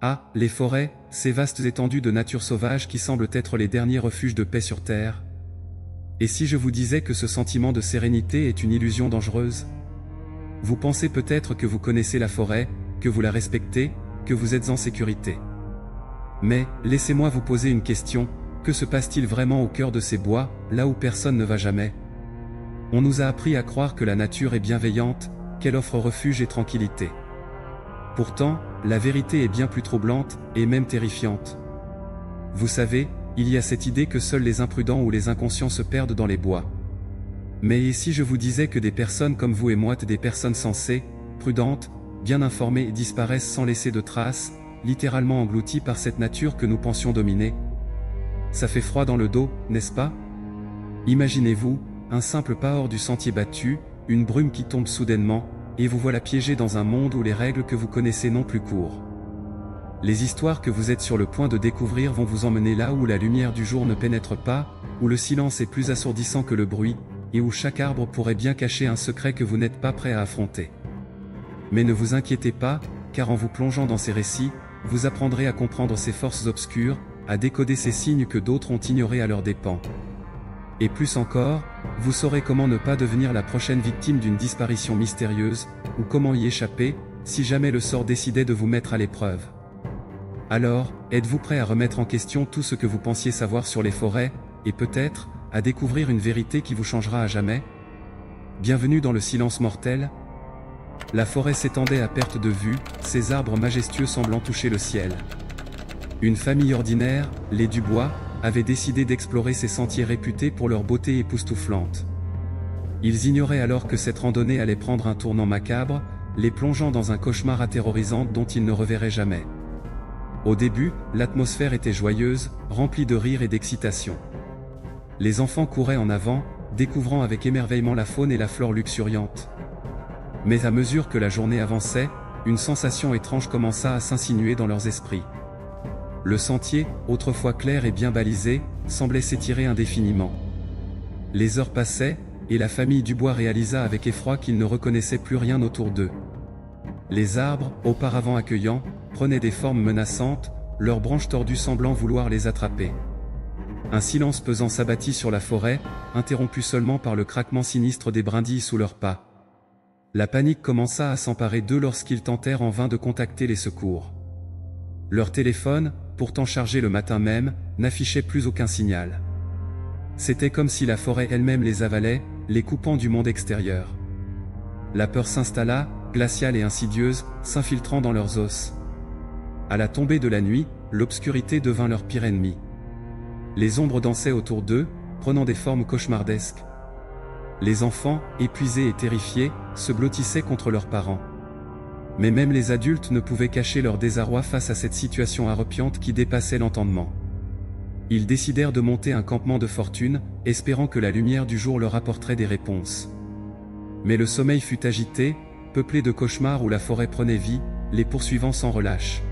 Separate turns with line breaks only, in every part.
Ah, les forêts, ces vastes étendues de nature sauvage qui semblent être les derniers refuges de paix sur Terre. Et si je vous disais que ce sentiment de sérénité est une illusion dangereuse? Vous pensez peut-être que vous connaissez la forêt, que vous la respectez, que vous êtes en sécurité. Mais, laissez-moi vous poser une question, que se passe-t-il vraiment au cœur de ces bois, là où personne ne va jamais? On nous a appris à croire que la nature est bienveillante, qu'elle offre refuge et tranquillité. Pourtant, la vérité est bien plus troublante, et même terrifiante. Vous savez, il y a cette idée que seuls les imprudents ou les inconscients se perdent dans les bois. Mais et si je vous disais que des personnes comme vous et moi, des personnes sensées, prudentes, bien informées disparaissent sans laisser de traces, littéralement englouties par cette nature que nous pensions dominer? Ça fait froid dans le dos, n'est-ce pas? Imaginez-vous, un simple pas hors du sentier battu, une brume qui tombe soudainement, et vous voilà piégé dans un monde où les règles que vous connaissez n'ont plus cours. Les histoires que vous êtes sur le point de découvrir vont vous emmener là où la lumière du jour ne pénètre pas, où le silence est plus assourdissant que le bruit, et où chaque arbre pourrait bien cacher un secret que vous n'êtes pas prêt à affronter. Mais ne vous inquiétez pas, car en vous plongeant dans ces récits, vous apprendrez à comprendre ces forces obscures, à décoder ces signes que d'autres ont ignorés à leurs dépens. Et plus encore, vous saurez comment ne pas devenir la prochaine victime d'une disparition mystérieuse, ou comment y échapper, si jamais le sort décidait de vous mettre à l'épreuve. Alors, êtes-vous prêt à remettre en question tout ce que vous pensiez savoir sur les forêts, et peut-être, à découvrir une vérité qui vous changera à jamais? Bienvenue dans le silence mortel. La forêt s'étendait à perte de vue, ses arbres majestueux semblant toucher le ciel. Une famille ordinaire, les Dubois, avait décidé d'explorer ces sentiers réputés pour leur beauté époustouflante. Ils ignoraient alors que cette randonnée allait prendre un tournant macabre, les plongeant dans un cauchemar atterrorisant dont ils ne reverraient jamais. Au début, l'atmosphère était joyeuse, remplie de rires et d'excitation. Les enfants couraient en avant, découvrant avec émerveillement la faune et la flore luxuriantes. Mais à mesure que la journée avançait, une sensation étrange commença à s'insinuer dans leurs esprits. Le sentier, autrefois clair et bien balisé, semblait s'étirer indéfiniment. Les heures passaient, et la famille Dubois réalisa avec effroi qu'ils ne reconnaissaient plus rien autour d'eux. Les arbres, auparavant accueillants, prenaient des formes menaçantes, leurs branches tordues semblant vouloir les attraper. Un silence pesant s'abattit sur la forêt, interrompu seulement par le craquement sinistre des brindilles sous leurs pas. La panique commença à s'emparer d'eux lorsqu'ils tentèrent en vain de contacter les secours. Leur téléphone, pourtant chargé le matin même, n'affichait plus aucun signal. C'était comme si la forêt elle-même les avalait, les coupant du monde extérieur. La peur s'installa, glaciale et insidieuse, s'infiltrant dans leurs os. À la tombée de la nuit, l'obscurité devint leur pire ennemi. Les ombres dansaient autour d'eux, prenant des formes cauchemardesques. Les enfants, épuisés et terrifiés, se blottissaient contre leurs parents. Mais même les adultes ne pouvaient cacher leur désarroi face à cette situation harpiante qui dépassait l'entendement. Ils décidèrent de monter un campement de fortune, espérant que la lumière du jour leur apporterait des réponses. Mais le sommeil fut agité, peuplé de cauchemars où la forêt prenait vie, les poursuivant sans relâche.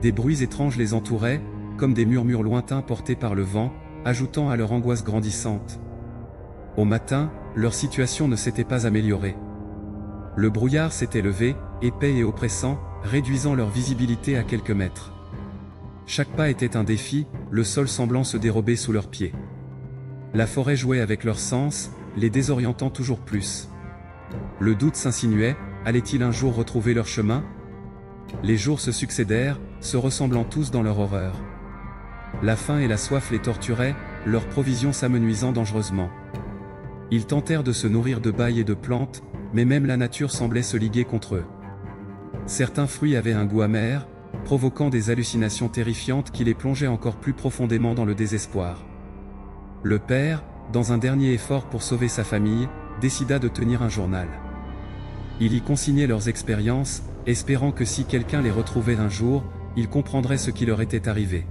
Des bruits étranges les entouraient, comme des murmures lointains portés par le vent, ajoutant à leur angoisse grandissante. Au matin, leur situation ne s'était pas améliorée. Le brouillard s'était levé, épais et oppressant, réduisant leur visibilité à quelques mètres. Chaque pas était un défi, le sol semblant se dérober sous leurs pieds. La forêt jouait avec leurs sens, les désorientant toujours plus. Le doute s'insinuait, allaient-ils un jour retrouver leur chemin? Les jours se succédèrent, se ressemblant tous dans leur horreur. La faim et la soif les torturaient, leurs provisions s'amenuisant dangereusement. Ils tentèrent de se nourrir de bailles et de plantes, mais même la nature semblait se liguer contre eux. Certains fruits avaient un goût amer, provoquant des hallucinations terrifiantes qui les plongeaient encore plus profondément dans le désespoir. Le père, dans un dernier effort pour sauver sa famille, décida de tenir un journal. Il y consignait leurs expériences, espérant que si quelqu'un les retrouvait un jour, il comprendrait ce qui leur était arrivé.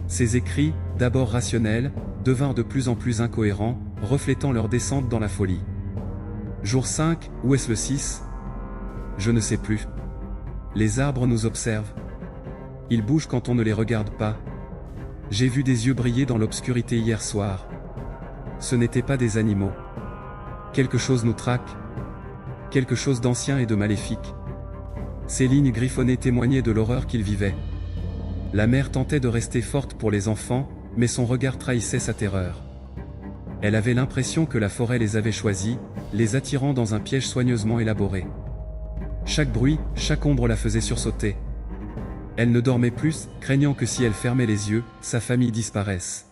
Ces écrits, d'abord rationnels, devinrent de plus en plus incohérents, reflétant leur descente dans la folie. Jour 5, où est-ce le 6? Je ne sais plus. Les arbres nous observent. Ils bougent quand on ne les regarde pas. J'ai vu des yeux briller dans l'obscurité hier soir. Ce n'étaient pas des animaux. Quelque chose nous traque. Quelque chose d'ancien et de maléfique. Ces lignes griffonnées témoignaient de l'horreur qu'ils vivaient. La mère tentait de rester forte pour les enfants, mais son regard trahissait sa terreur. Elle avait l'impression que la forêt les avait choisis, les attirant dans un piège soigneusement élaboré. Chaque bruit, chaque ombre la faisait sursauter. Elle ne dormait plus, craignant que si elle fermait les yeux, sa famille disparaisse.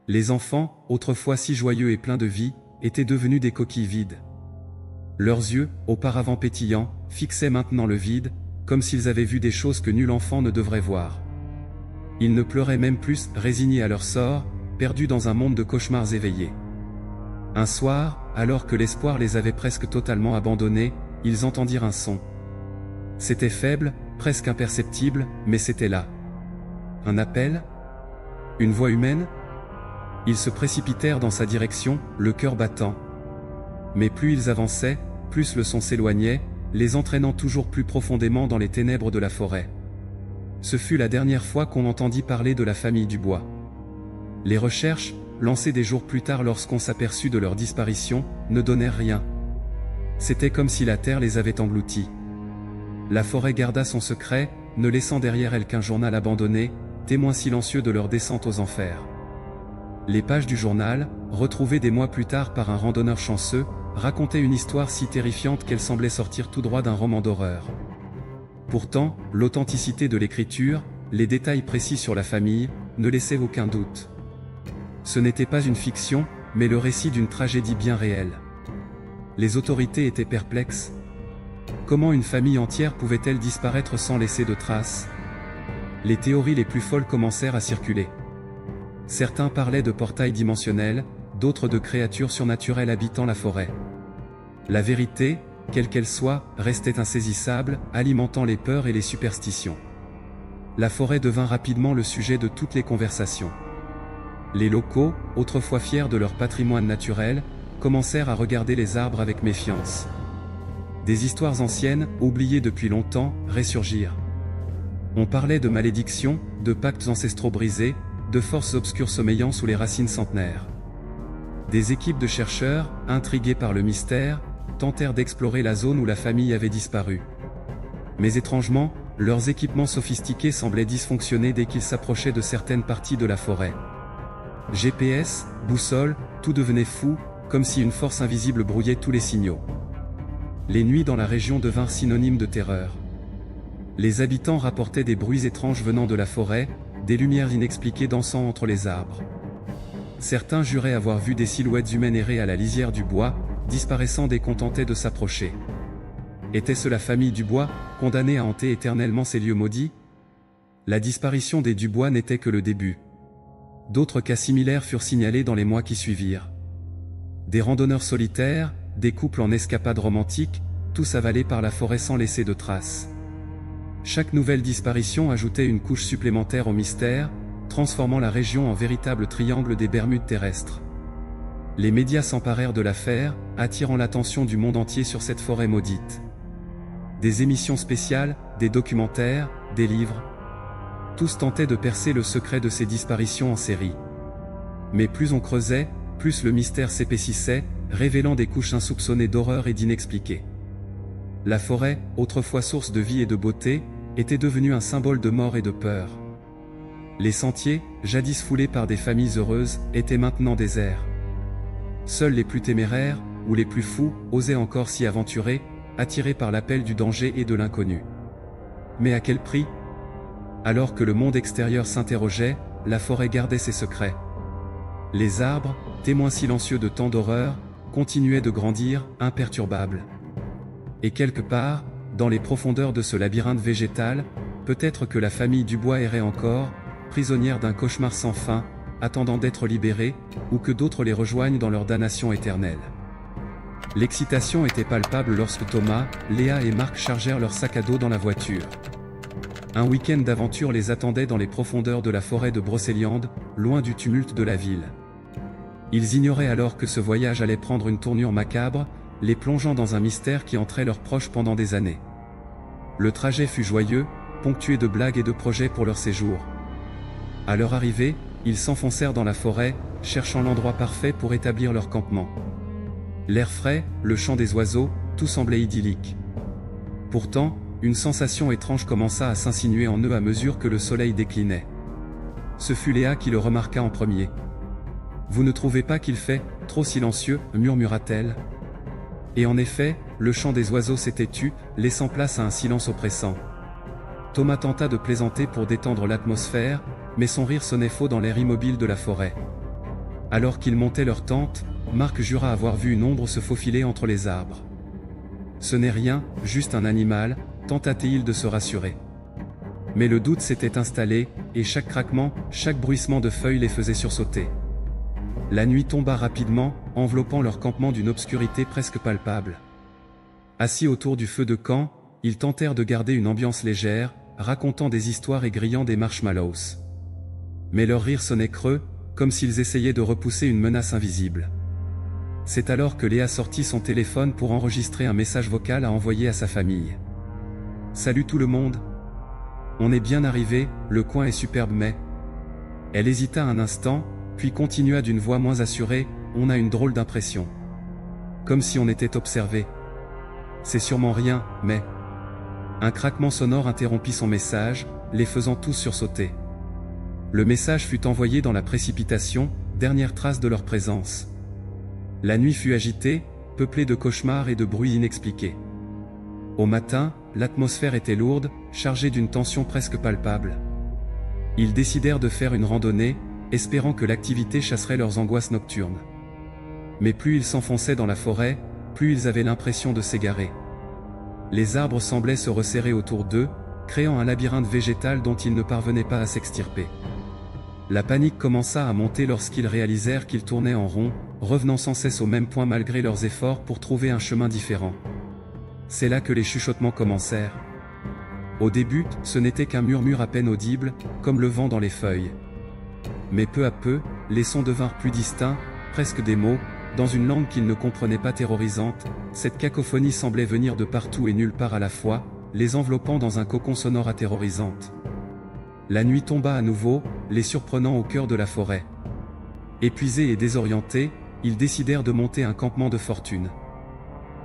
Les enfants, autrefois si joyeux et pleins de vie, étaient devenus des coquilles vides. Leurs yeux, auparavant pétillants, fixaient maintenant le vide, comme s'ils avaient vu des choses que nul enfant ne devrait voir. Ils ne pleuraient même plus, résignés à leur sort, perdus dans un monde de cauchemars éveillés. Un soir, alors que l'espoir les avait presque totalement abandonnés, ils entendirent un son. C'était faible, presque imperceptible, mais c'était là. Un appel? Une voix humaine? Ils se précipitèrent dans sa direction, le cœur battant. Mais plus ils avançaient, plus le son s'éloignait, les entraînant toujours plus profondément dans les ténèbres de la forêt. Ce fut la dernière fois qu'on entendit parler de la famille Dubois. Les recherches, lancées des jours plus tard lorsqu'on s'aperçut de leur disparition, ne donnèrent rien. C'était comme si la terre les avait engloutis. La forêt garda son secret, ne laissant derrière elle qu'un journal abandonné, témoin silencieux de leur descente aux enfers. Les pages du journal, retrouvées des mois plus tard par un randonneur chanceux, racontaient une histoire si terrifiante qu'elle semblait sortir tout droit d'un roman d'horreur. Pourtant, l'authenticité de l'écriture, les détails précis sur la famille, ne laissaient aucun doute. Ce n'était pas une fiction, mais le récit d'une tragédie bien réelle. Les autorités étaient perplexes. Comment une famille entière pouvait-elle disparaître sans laisser de traces? Les théories les plus folles commencèrent à circuler. Certains parlaient de portails dimensionnels, d'autres de créatures surnaturelles habitant la forêt. La vérité, quelle qu'elle soit, restait insaisissable, alimentant les peurs et les superstitions. La forêt devint rapidement le sujet de toutes les conversations. Les locaux, autrefois fiers de leur patrimoine naturel, commencèrent à regarder les arbres avec méfiance. Des histoires anciennes, oubliées depuis longtemps, ressurgirent. On parlait de malédictions, de pactes ancestraux brisés, de forces obscures sommeillant sous les racines centenaires. Des équipes de chercheurs, intrigués par le mystère, tentèrent d'explorer la zone où la famille avait disparu. Mais étrangement, leurs équipements sophistiqués semblaient dysfonctionner dès qu'ils s'approchaient de certaines parties de la forêt. GPS, boussole, tout devenait fou, comme si une force invisible brouillait tous les signaux. Les nuits dans la région devinrent synonymes de terreur. Les habitants rapportaient des bruits étranges venant de la forêt, des lumières inexpliquées dansant entre les arbres. Certains juraient avoir vu des silhouettes humaines errer à la lisière du bois, disparaissant dès qu'on tentait de s'approcher. Était-ce la famille Dubois, condamnée à hanter éternellement ces lieux maudits? La disparition des Dubois n'était que le début. D'autres cas similaires furent signalés dans les mois qui suivirent. Des randonneurs solitaires, des couples en escapade romantique, tous avalés par la forêt sans laisser de traces. Chaque nouvelle disparition ajoutait une couche supplémentaire au mystère, transformant la région en véritable triangle des Bermudes terrestres. Les médias s'emparèrent de l'affaire, attirant l'attention du monde entier sur cette forêt maudite. Des émissions spéciales, des documentaires, des livres. Tous tentaient de percer le secret de ces disparitions en série. Mais plus on creusait, plus le mystère s'épaississait, révélant des couches insoupçonnées d'horreur et d'inexpliquées. La forêt, autrefois source de vie et de beauté, était devenue un symbole de mort et de peur. Les sentiers, jadis foulés par des familles heureuses, étaient maintenant déserts. Seuls les plus téméraires, ou les plus fous, osaient encore s'y aventurer, attirés par l'appel du danger et de l'inconnu. Mais à quel prix? Alors que le monde extérieur s'interrogeait, la forêt gardait ses secrets. Les arbres, témoins silencieux de tant d'horreur, continuaient de grandir, imperturbables. Et quelque part, dans les profondeurs de ce labyrinthe végétal, peut-être que la famille Dubois errait encore, prisonnière d'un cauchemar sans fin, attendant d'être libérée, ou que d'autres les rejoignent dans leur damnation éternelle. L'excitation était palpable lorsque Thomas, Léa et Marc chargèrent leur sac à dos dans la voiture. Un week-end d'aventure les attendait dans les profondeurs de la forêt de Brocéliande, loin du tumulte de la ville. Ils ignoraient alors que ce voyage allait prendre une tournure macabre, les plongeant dans un mystère qui entrait leurs proches pendant des années. Le trajet fut joyeux, ponctué de blagues et de projets pour leur séjour. À leur arrivée, ils s'enfoncèrent dans la forêt, cherchant l'endroit parfait pour établir leur campement. L'air frais, le chant des oiseaux, tout semblait idyllique. Pourtant, une sensation étrange commença à s'insinuer en eux à mesure que le soleil déclinait. Ce fut Léa qui le remarqua en premier. « Vous ne trouvez pas qu'il fait trop silencieux » murmura-t-elle. Et en effet, le chant des oiseaux s'était tu, laissant place à un silence oppressant. Thomas tenta de plaisanter pour détendre l'atmosphère, mais son rire sonnait faux dans l'air immobile de la forêt. Alors qu'ils montaient leur tente, Marc jura avoir vu une ombre se faufiler entre les arbres. « Ce n'est rien, juste un animal », tenta-t-il de se rassurer. Mais le doute s'était installé, et chaque craquement, chaque bruissement de feuilles les faisait sursauter. La nuit tomba rapidement, enveloppant leur campement d'une obscurité presque palpable. Assis autour du feu de camp, ils tentèrent de garder une ambiance légère, racontant des histoires et grillant des marshmallows. Mais leur rire sonnait creux, comme s'ils essayaient de repousser une menace invisible. C'est alors que Léa sortit son téléphone pour enregistrer un message vocal à envoyer à sa famille. « Salut tout le monde. On est bien arrivé, le coin est superbe mais... » Elle hésita un instant, puis continua d'une voix moins assurée, « On a une drôle d'impression. Comme si on était observé. C'est sûrement rien, mais... » Un craquement sonore interrompit son message, les faisant tous sursauter. Le message fut envoyé dans la précipitation, dernière trace de leur présence. La nuit fut agitée, peuplée de cauchemars et de bruits inexpliqués. Au matin, l'atmosphère était lourde, chargée d'une tension presque palpable. Ils décidèrent de faire une randonnée, espérant que l'activité chasserait leurs angoisses nocturnes. Mais plus ils s'enfonçaient dans la forêt, plus ils avaient l'impression de s'égarer. Les arbres semblaient se resserrer autour d'eux, créant un labyrinthe végétal dont ils ne parvenaient pas à s'extirper. La panique commença à monter lorsqu'ils réalisèrent qu'ils tournaient en rond, revenant sans cesse au même point malgré leurs efforts pour trouver un chemin différent. C'est là que les chuchotements commencèrent. Au début, ce n'était qu'un murmure à peine audible, comme le vent dans les feuilles. Mais peu à peu, les sons devinrent plus distincts, presque des mots, dans une langue qu'ils ne comprenaient pas terrorisante. Cette cacophonie semblait venir de partout et nulle part à la fois, les enveloppant dans un cocon sonore atterrorisante. La nuit tomba à nouveau, les surprenant au cœur de la forêt. Épuisés et désorientés, ils décidèrent de monter un campement de fortune.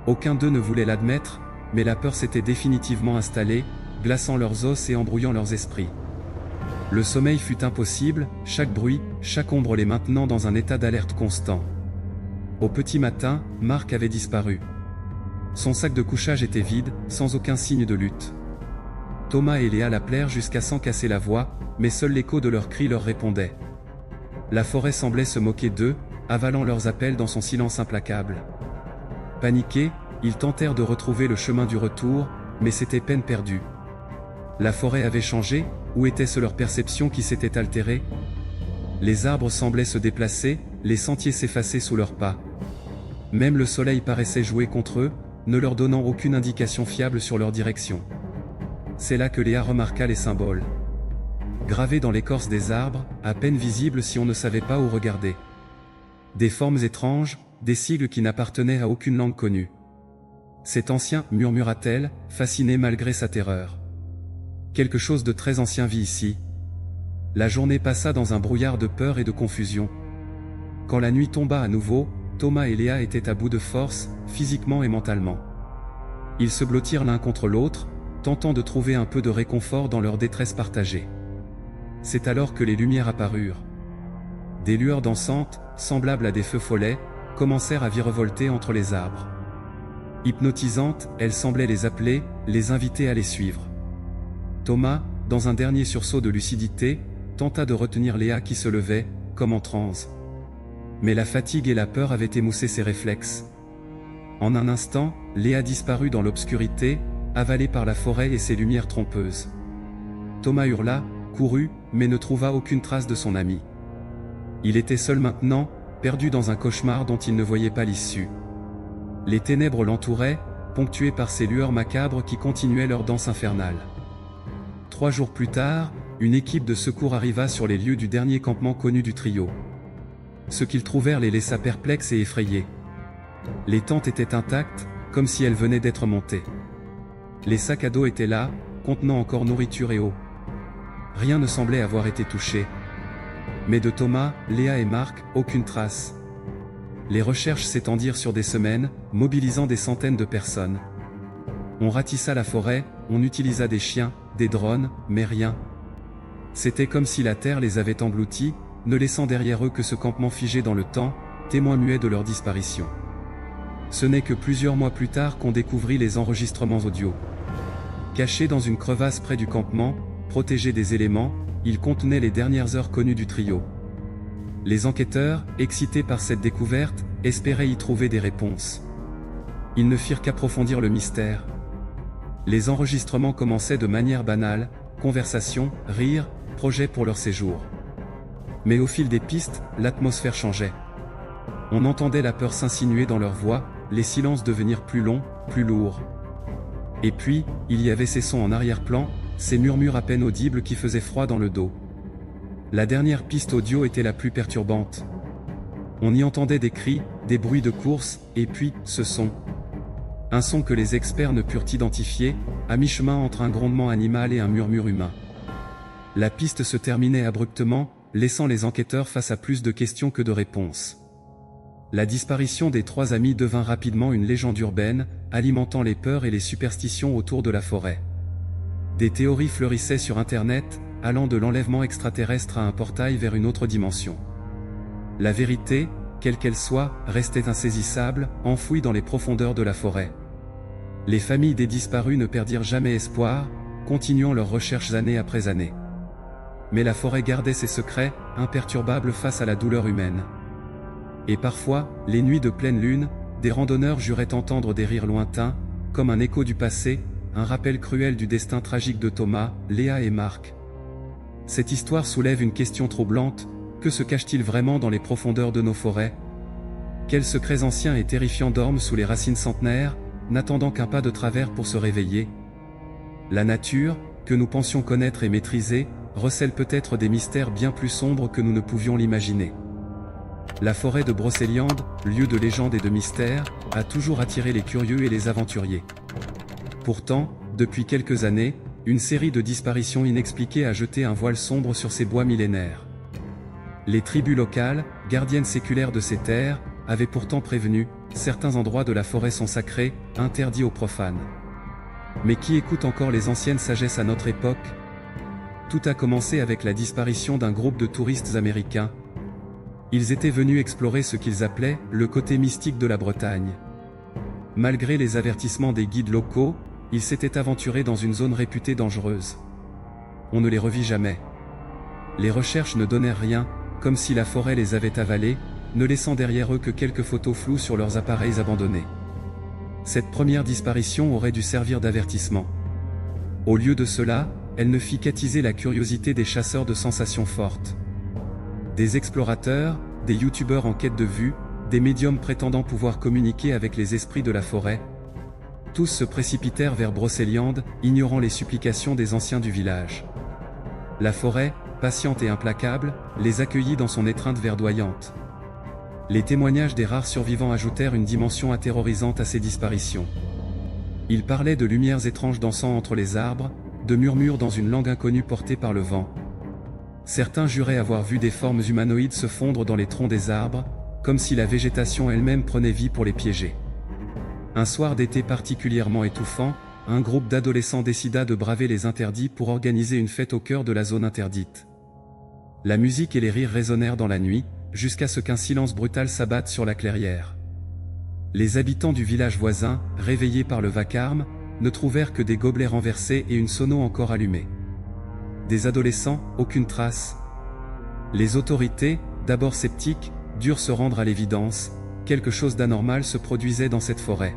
Aucun d'eux ne voulait l'admettre, mais la peur s'était définitivement installée, glaçant leurs os et embrouillant leurs esprits. Le sommeil fut impossible, chaque bruit, chaque ombre les maintenant dans un état d'alerte constant. Au petit matin, Marc avait disparu. Son sac de couchage était vide, sans aucun signe de lutte. Thomas et Léa l'appelèrent jusqu'à s'en casser la voix, mais seul l'écho de leurs cris leur répondait. La forêt semblait se moquer d'eux, avalant leurs appels dans son silence implacable. Paniqués, ils tentèrent de retrouver le chemin du retour, mais c'était peine perdue. La forêt avait changé, ou était-ce leur perception qui s'était altérée? Les arbres semblaient se déplacer, les sentiers s'effacer sous leurs pas. Même le soleil paraissait jouer contre eux, ne leur donnant aucune indication fiable sur leur direction. C'est là que Léa remarqua les symboles. Gravés dans l'écorce des arbres, à peine visibles si on ne savait pas où regarder. Des formes étranges, des sigles qui n'appartenaient à aucune langue connue. C'est ancien, murmura-t-elle, fascinée malgré sa terreur. Quelque chose de très ancien vit ici. La journée passa dans un brouillard de peur et de confusion. Quand la nuit tomba à nouveau, Thomas et Léa étaient à bout de force, physiquement et mentalement. Ils se blottirent l'un contre l'autre, tentant de trouver un peu de réconfort dans leur détresse partagée. C'est alors que les lumières apparurent. Des lueurs dansantes, semblables à des feux follets, commencèrent à virevolter entre les arbres. Hypnotisantes, elles semblaient les appeler, les inviter à les suivre. Thomas, dans un dernier sursaut de lucidité, tenta de retenir Léa qui se levait, comme en transe. Mais la fatigue et la peur avaient émoussé ses réflexes. En un instant, Léa disparut dans l'obscurité, avalée par la forêt et ses lumières trompeuses. Thomas hurla, courut, mais ne trouva aucune trace de son ami. Il était seul maintenant, perdu dans un cauchemar dont il ne voyait pas l'issue. Les ténèbres l'entouraient, ponctuées par ces lueurs macabres qui continuaient leur danse infernale. 3 jours plus tard, une équipe de secours arriva sur les lieux du dernier campement connu du trio. Ce qu'ils trouvèrent les laissa perplexes et effrayés. Les tentes étaient intactes, comme si elles venaient d'être montées. Les sacs à dos étaient là, contenant encore nourriture et eau. Rien ne semblait avoir été touché. Mais de Thomas, Léa et Marc, aucune trace. Les recherches s'étendirent sur des semaines, mobilisant des centaines de personnes. On ratissa la forêt, on utilisa des chiens, des drones, mais rien. C'était comme si la terre les avait engloutis, ne laissant derrière eux que ce campement figé dans le temps, témoin muet de leur disparition. Ce n'est que plusieurs mois plus tard qu'on découvrit les enregistrements audio. Cachés dans une crevasse près du campement, protégés des éléments, ils contenaient les dernières heures connues du trio. Les enquêteurs, excités par cette découverte, espéraient y trouver des réponses. Ils ne firent qu'approfondir le mystère. Les enregistrements commençaient de manière banale, conversation, rire, projets pour leur séjour. Mais au fil des pistes, l'atmosphère changeait. On entendait la peur s'insinuer dans leur voix, les silences devenir plus longs, plus lourds. Et puis, il y avait ces sons en arrière-plan, ces murmures à peine audibles qui faisaient froid dans le dos. La dernière piste audio était la plus perturbante. On y entendait des cris, des bruits de course, et puis, ce son. Un son que les experts ne purent identifier, à mi-chemin entre un grondement animal et un murmure humain. La piste se terminait abruptement, laissant les enquêteurs face à plus de questions que de réponses. La disparition des trois amis devint rapidement une légende urbaine, alimentant les peurs et les superstitions autour de la forêt. Des théories fleurissaient sur Internet, allant de l'enlèvement extraterrestre à un portail vers une autre dimension. La vérité, quelle qu'elle soit, restait insaisissable, enfouie dans les profondeurs de la forêt. Les familles des disparus ne perdirent jamais espoir, continuant leurs recherches année après année. Mais la forêt gardait ses secrets, imperturbable face à la douleur humaine. Et parfois, les nuits de pleine lune, des randonneurs juraient entendre des rires lointains, comme un écho du passé, un rappel cruel du destin tragique de Thomas, Léa et Marc. Cette histoire soulève une question troublante: que se cache-t-il vraiment dans les profondeurs de nos forêts? Quels secrets anciens et terrifiants dorment sous les racines centenaires, n'attendant qu'un pas de travers pour se réveiller? La nature, que nous pensions connaître et maîtriser, recèle peut-être des mystères bien plus sombres que nous ne pouvions l'imaginer. La forêt de Brocéliande, lieu de légende et de mystère, a toujours attiré les curieux et les aventuriers. Pourtant, depuis quelques années, une série de disparitions inexpliquées a jeté un voile sombre sur ces bois millénaires. Les tribus locales, gardiennes séculaires de ces terres, avaient pourtant prévenu: certains endroits de la forêt sont sacrés, interdits aux profanes. Mais qui écoute encore les anciennes sagesses à notre époque? Tout a commencé avec la disparition d'un groupe de touristes américains. Ils étaient venus explorer ce qu'ils appelaient le côté mystique de la Bretagne. Malgré les avertissements des guides locaux, ils s'étaient aventurés dans une zone réputée dangereuse. On ne les revit jamais. Les recherches ne donnèrent rien, comme si la forêt les avait avalés, ne laissant derrière eux que quelques photos floues sur leurs appareils abandonnés. Cette première disparition aurait dû servir d'avertissement. Au lieu de cela, elle ne fit qu'attiser la curiosité des chasseurs de sensations fortes. Des explorateurs, des youtubeurs en quête de vue, des médiums prétendant pouvoir communiquer avec les esprits de la forêt. Tous se précipitèrent vers Brocéliande, ignorant les supplications des anciens du village. La forêt, patiente et implacable, les accueillit dans son étreinte verdoyante. Les témoignages des rares survivants ajoutèrent une dimension atterrorisante à ces disparitions. Ils parlaient de lumières étranges dansant entre les arbres, de murmures dans une langue inconnue portée par le vent. Certains juraient avoir vu des formes humanoïdes se fondre dans les troncs des arbres, comme si la végétation elle-même prenait vie pour les piéger. Un soir d'été particulièrement étouffant, un groupe d'adolescents décida de braver les interdits pour organiser une fête au cœur de la zone interdite. La musique et les rires résonnèrent dans la nuit, jusqu'à ce qu'un silence brutal s'abatte sur la clairière. Les habitants du village voisin, réveillés par le vacarme, ne trouvèrent que des gobelets renversés et une sono encore allumée. Des adolescents, aucune trace. Les autorités, d'abord sceptiques, durent se rendre à l'évidence: quelque chose d'anormal se produisait dans cette forêt.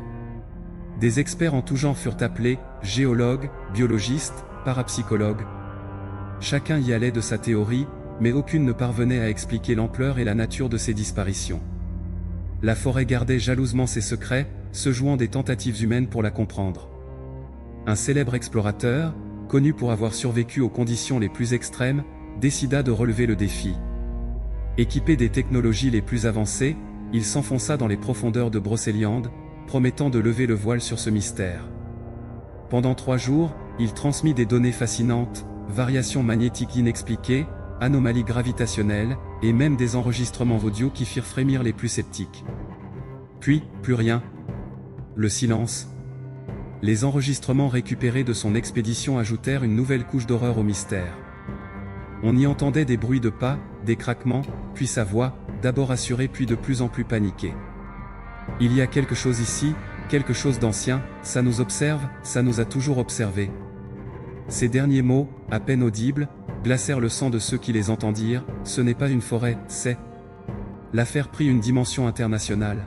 Des experts en tout genre furent appelés, géologues, biologistes, parapsychologues. Chacun y allait de sa théorie, mais aucune ne parvenait à expliquer l'ampleur et la nature de ces disparitions. La forêt gardait jalousement ses secrets, se jouant des tentatives humaines pour la comprendre. Un célèbre explorateur, connu pour avoir survécu aux conditions les plus extrêmes, décida de relever le défi. Équipé des technologies les plus avancées, il s'enfonça dans les profondeurs de Brocéliande, promettant de lever le voile sur ce mystère. Pendant 3 jours, il transmit des données fascinantes, variations magnétiques inexpliquées, anomalies gravitationnelles, et même des enregistrements audio qui firent frémir les plus sceptiques. Puis, plus rien. Le silence. Les enregistrements récupérés de son expédition ajoutèrent une nouvelle couche d'horreur au mystère. On y entendait des bruits de pas, des craquements, puis sa voix, d'abord assurée puis de plus en plus paniquée. « Il y a quelque chose ici, quelque chose d'ancien, ça nous observe, ça nous a toujours observés. » Ces derniers mots, à peine audibles, glacèrent le sang de ceux qui les entendirent. Ce n'est pas une forêt, c'est... L'affaire prit une dimension internationale.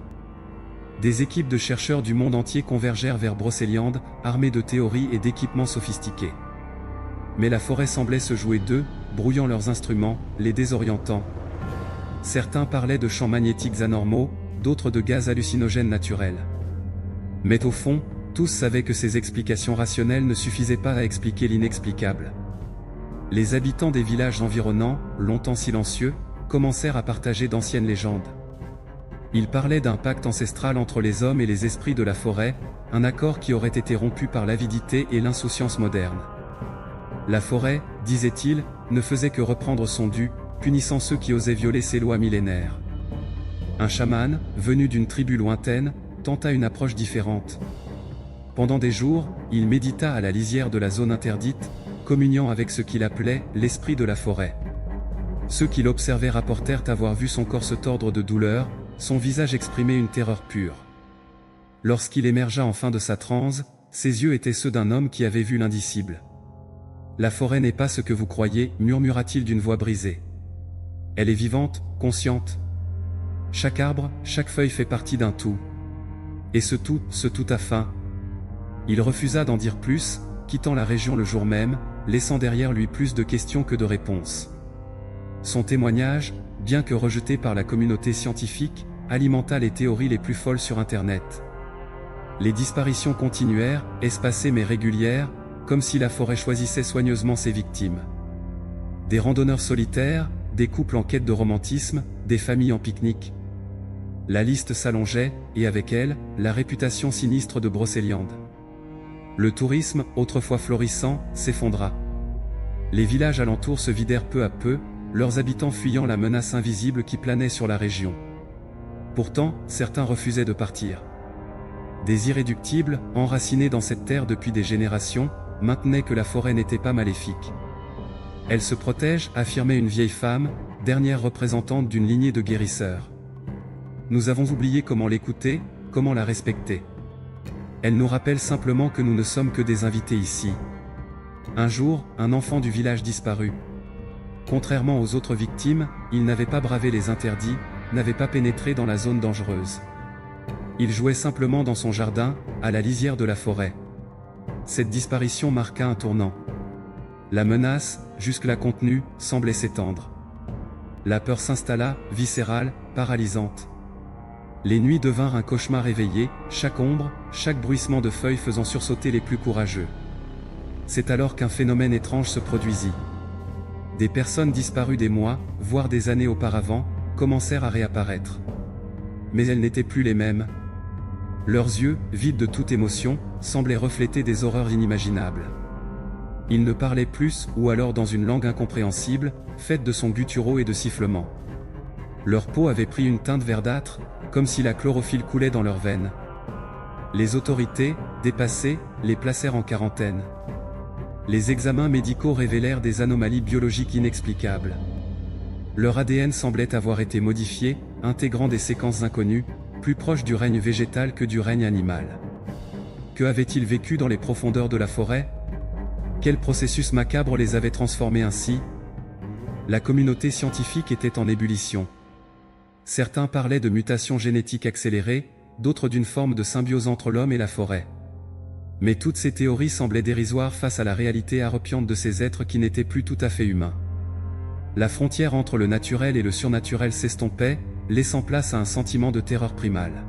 Des équipes de chercheurs du monde entier convergèrent vers Brocéliande, armées de théories et d'équipements sophistiqués. Mais la forêt semblait se jouer d'eux, brouillant leurs instruments, les désorientant. Certains parlaient de champs magnétiques anormaux, d'autres de gaz hallucinogènes naturels. Mais au fond, tous savaient que ces explications rationnelles ne suffisaient pas à expliquer l'inexplicable. Les habitants des villages environnants, longtemps silencieux, commencèrent à partager d'anciennes légendes. Ils parlaient d'un pacte ancestral entre les hommes et les esprits de la forêt, un accord qui aurait été rompu par l'avidité et l'insouciance moderne. La forêt, disaient-ils, ne faisait que reprendre son dû, punissant ceux qui osaient violer ses lois millénaires. Un chaman, venu d'une tribu lointaine, tenta une approche différente. Pendant des jours, il médita à la lisière de la zone interdite, communiant avec ce qu'il appelait « l'esprit de la forêt ». Ceux qui l'observaient rapportèrent avoir vu son corps se tordre de douleur, son visage exprimer une terreur pure. Lorsqu'il émergea enfin de sa transe, ses yeux étaient ceux d'un homme qui avait vu l'indicible. « La forêt n'est pas ce que vous croyez, murmura-t-il d'une voix brisée. Elle est vivante, consciente. Chaque arbre, chaque feuille fait partie d'un tout. Et ce tout a faim. » Il refusa d'en dire plus, quittant la région le jour même, laissant derrière lui plus de questions que de réponses. Son témoignage, bien que rejeté par la communauté scientifique, alimenta les théories les plus folles sur Internet. Les disparitions continuèrent, espacées mais régulières, comme si la forêt choisissait soigneusement ses victimes. Des randonneurs solitaires, des couples en quête de romantisme, des familles en pique-nique. La liste s'allongeait, et avec elle, la réputation sinistre de Brocéliande. Le tourisme, autrefois florissant, s'effondra. Les villages alentours se vidèrent peu à peu, leurs habitants fuyant la menace invisible qui planait sur la région. Pourtant, certains refusaient de partir. Des irréductibles, enracinés dans cette terre depuis des générations, maintenaient que la forêt n'était pas maléfique. Elle se protège, affirmait une vieille femme, dernière représentante d'une lignée de guérisseurs. Nous avons oublié comment l'écouter, comment la respecter. Elle nous rappelle simplement que nous ne sommes que des invités ici. Un jour, un enfant du village disparut. Contrairement aux autres victimes, il n'avait pas bravé les interdits, n'avait pas pénétré dans la zone dangereuse. Il jouait simplement dans son jardin, à la lisière de la forêt. Cette disparition marqua un tournant. La menace, jusque-là contenue, semblait s'étendre. La peur s'installa, viscérale, paralysante. Les nuits devinrent un cauchemar éveillé, chaque ombre, chaque bruissement de feuilles faisant sursauter les plus courageux. C'est alors qu'un phénomène étrange se produisit. Des personnes disparues des mois, voire des années auparavant, commencèrent à réapparaître. Mais elles n'étaient plus les mêmes. Leurs yeux, vides de toute émotion, semblaient refléter des horreurs inimaginables. Ils ne parlaient plus, ou alors dans une langue incompréhensible, faite de sons gutturaux et de sifflements. Leur peau avait pris une teinte verdâtre, comme si la chlorophylle coulait dans leurs veines. Les autorités, dépassées, les placèrent en quarantaine. Les examens médicaux révélèrent des anomalies biologiques inexplicables. Leur ADN semblait avoir été modifié, intégrant des séquences inconnues, plus proches du règne végétal que du règne animal. Que avaient-ils vécu dans les profondeurs de la forêt? Quel processus macabre les avait transformés ainsi? La communauté scientifique était en ébullition. Certains parlaient de mutations génétiques accélérées, d'autres d'une forme de symbiose entre l'homme et la forêt. Mais toutes ces théories semblaient dérisoires face à la réalité harpiante de ces êtres qui n'étaient plus tout à fait humains. La frontière entre le naturel et le surnaturel s'estompait, laissant place à un sentiment de terreur primale.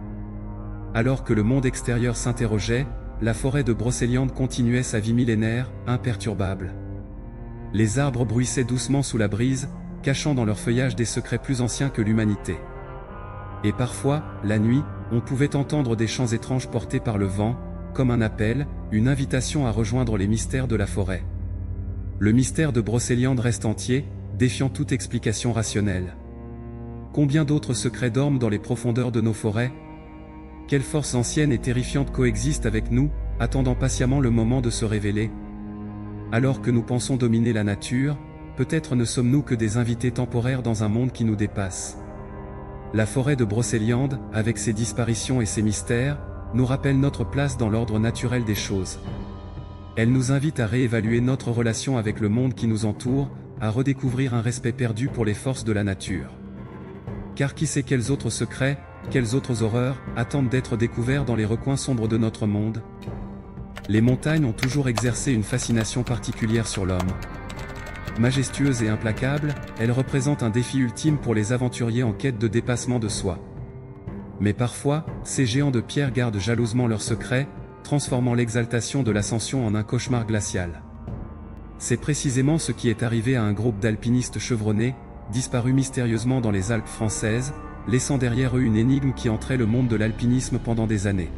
Alors que le monde extérieur s'interrogeait, la forêt de Brocéliande continuait sa vie millénaire, imperturbable. Les arbres bruissaient doucement sous la brise, cachant dans leur feuillage des secrets plus anciens que l'humanité. Et parfois, la nuit, on pouvait entendre des chants étranges portés par le vent, comme un appel, une invitation à rejoindre les mystères de la forêt. Le mystère de Brocéliande reste entier, défiant toute explication rationnelle. Combien d'autres secrets dorment dans les profondeurs de nos forêts? Quelles forces anciennes et terrifiantes coexistent avec nous, attendant patiemment le moment de se révéler. Alors que nous pensons dominer la nature, peut-être ne sommes-nous que des invités temporaires dans un monde qui nous dépasse. La forêt de Brocéliande, avec ses disparitions et ses mystères, nous rappelle notre place dans l'ordre naturel des choses. Elle nous invite à réévaluer notre relation avec le monde qui nous entoure, à redécouvrir un respect perdu pour les forces de la nature. Car qui sait quels autres secrets, quelles autres horreurs, attendent d'être découverts dans les recoins sombres de notre monde? Les montagnes ont toujours exercé une fascination particulière sur l'homme. Majestueuses et implacables, elles représentent un défi ultime pour les aventuriers en quête de dépassement de soi. Mais parfois, ces géants de pierre gardent jalousement leurs secrets, transformant l'exaltation de l'ascension en un cauchemar glacial. C'est précisément ce qui est arrivé à un groupe d'alpinistes chevronnés, disparus mystérieusement dans les Alpes françaises, laissant derrière eux une énigme qui entrait le monde de l'alpinisme pendant des années.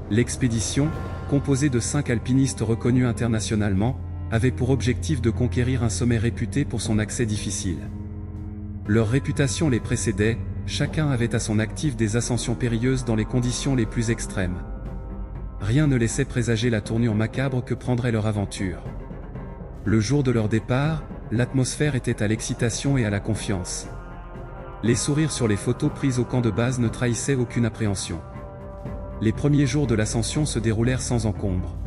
L'expédition, composée de 5 alpinistes reconnus internationalement, avait pour objectif de conquérir un sommet réputé pour son accès difficile. Leur réputation les précédait, chacun avait à son actif des ascensions périlleuses dans les conditions les plus extrêmes. Rien ne laissait présager la tournure macabre que prendrait leur aventure. Le jour de leur départ, l'atmosphère était à l'excitation et à la confiance. Les sourires sur les photos prises au camp de base ne trahissaient aucune appréhension. Les premiers jours de l'ascension se déroulèrent sans encombre.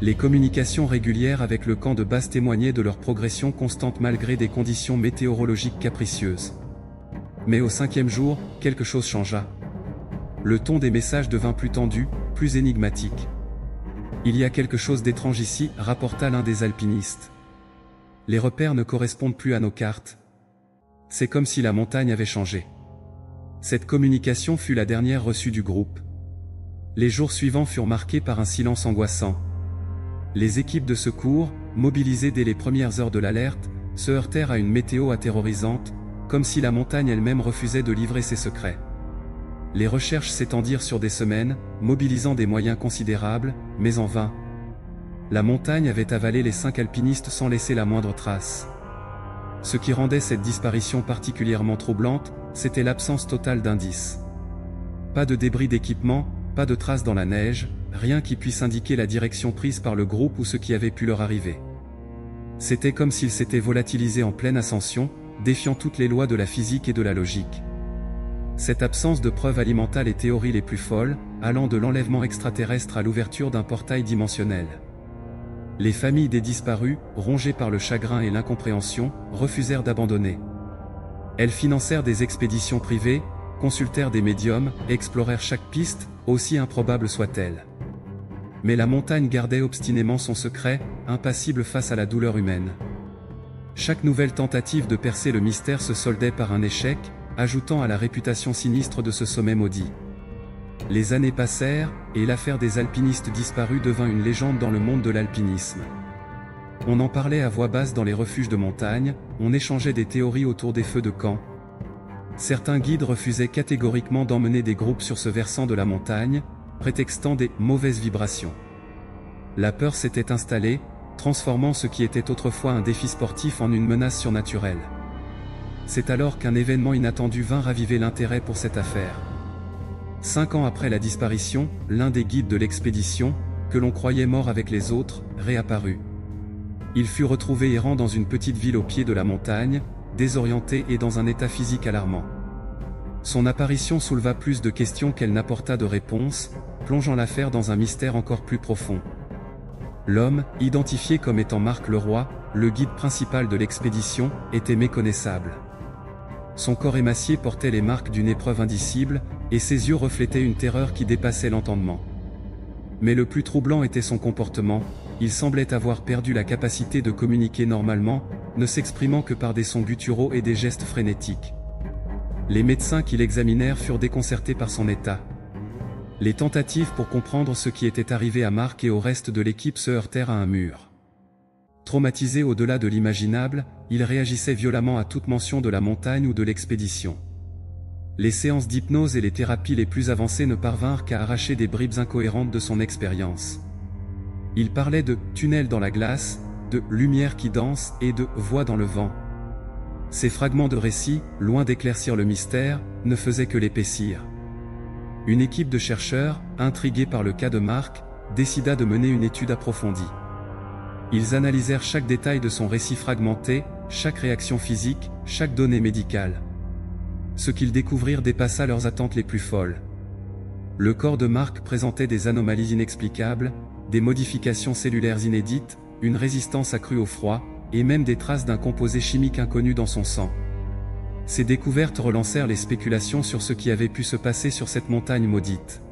Les communications régulières avec le camp de base témoignaient de leur progression constante malgré des conditions météorologiques capricieuses. Mais au 5e jour, quelque chose changea. Le ton des messages devint plus tendu, plus énigmatique. « Il y a quelque chose d'étrange ici », rapporta l'un des alpinistes. « Les repères ne correspondent plus à nos cartes. C'est comme si la montagne avait changé. » Cette communication fut la dernière reçue du groupe. Les jours suivants furent marqués par un silence angoissant. Les équipes de secours, mobilisées dès les premières heures de l'alerte, se heurtèrent à une météo aterrorisante, comme si la montagne elle-même refusait de livrer ses secrets. Les recherches s'étendirent sur des semaines, mobilisant des moyens considérables, mais en vain. La montagne avait avalé les 5 alpinistes sans laisser la moindre trace. Ce qui rendait cette disparition particulièrement troublante, c'était l'absence totale d'indices. Pas de débris d'équipement, pas de traces dans la neige, rien qui puisse indiquer la direction prise par le groupe ou ce qui avait pu leur arriver. C'était comme s'ils s'étaient volatilisés en pleine ascension, défiant toutes les lois de la physique et de la logique. Cette absence de preuves alimentait les théories les plus folles, allant de l'enlèvement extraterrestre à l'ouverture d'un portail dimensionnel. Les familles des disparus, rongées par le chagrin et l'incompréhension, refusèrent d'abandonner. Elles financèrent des expéditions privées, consultèrent des médiums, et explorèrent chaque piste, aussi improbable soit-elle. Mais la montagne gardait obstinément son secret, impassible face à la douleur humaine. Chaque nouvelle tentative de percer le mystère se soldait par un échec, ajoutant à la réputation sinistre de ce sommet maudit. Les années passèrent, et l'affaire des alpinistes disparus devint une légende dans le monde de l'alpinisme. On en parlait à voix basse dans les refuges de montagne, on échangeait des théories autour des feux de camp. Certains guides refusaient catégoriquement d'emmener des groupes sur ce versant de la montagne, prétextant des mauvaises vibrations. La peur s'était installée, transformant ce qui était autrefois un défi sportif en une menace surnaturelle. C'est alors qu'un événement inattendu vint raviver l'intérêt pour cette affaire. 5 ans après la disparition, l'un des guides de l'expédition, que l'on croyait mort avec les autres, réapparut. Il fut retrouvé errant dans une petite ville au pied de la montagne, désorienté et dans un état physique alarmant. Son apparition souleva plus de questions qu'elle n'apporta de réponses, plongeant l'affaire dans un mystère encore plus profond. L'homme, identifié comme étant Marc Leroy, le guide principal de l'expédition, était méconnaissable. Son corps émacié portait les marques d'une épreuve indicible, et ses yeux reflétaient une terreur qui dépassait l'entendement. Mais le plus troublant était son comportement, il semblait avoir perdu la capacité de communiquer normalement, ne s'exprimant que par des sons gutturaux et des gestes frénétiques. Les médecins qui l'examinèrent furent déconcertés par son état. Les tentatives pour comprendre ce qui était arrivé à Marc et au reste de l'équipe se heurtèrent à un mur. Traumatisé au-delà de l'imaginable, il réagissait violemment à toute mention de la montagne ou de l'expédition. Les séances d'hypnose et les thérapies les plus avancées ne parvinrent qu'à arracher des bribes incohérentes de son expérience. Il parlait de « tunnel dans la glace », de « lumière qui danse » et de « voix dans le vent ». Ces fragments de récits, loin d'éclaircir le mystère, ne faisaient que l'épaissir. Une équipe de chercheurs, intrigués par le cas de Marc, décida de mener une étude approfondie. Ils analysèrent chaque détail de son récit fragmenté, chaque réaction physique, chaque donnée médicale. Ce qu'ils découvrirent dépassa leurs attentes les plus folles. Le corps de Mark présentait des anomalies inexplicables, des modifications cellulaires inédites, une résistance accrue au froid, et même des traces d'un composé chimique inconnu dans son sang. Ces découvertes relancèrent les spéculations sur ce qui avait pu se passer sur cette montagne maudite.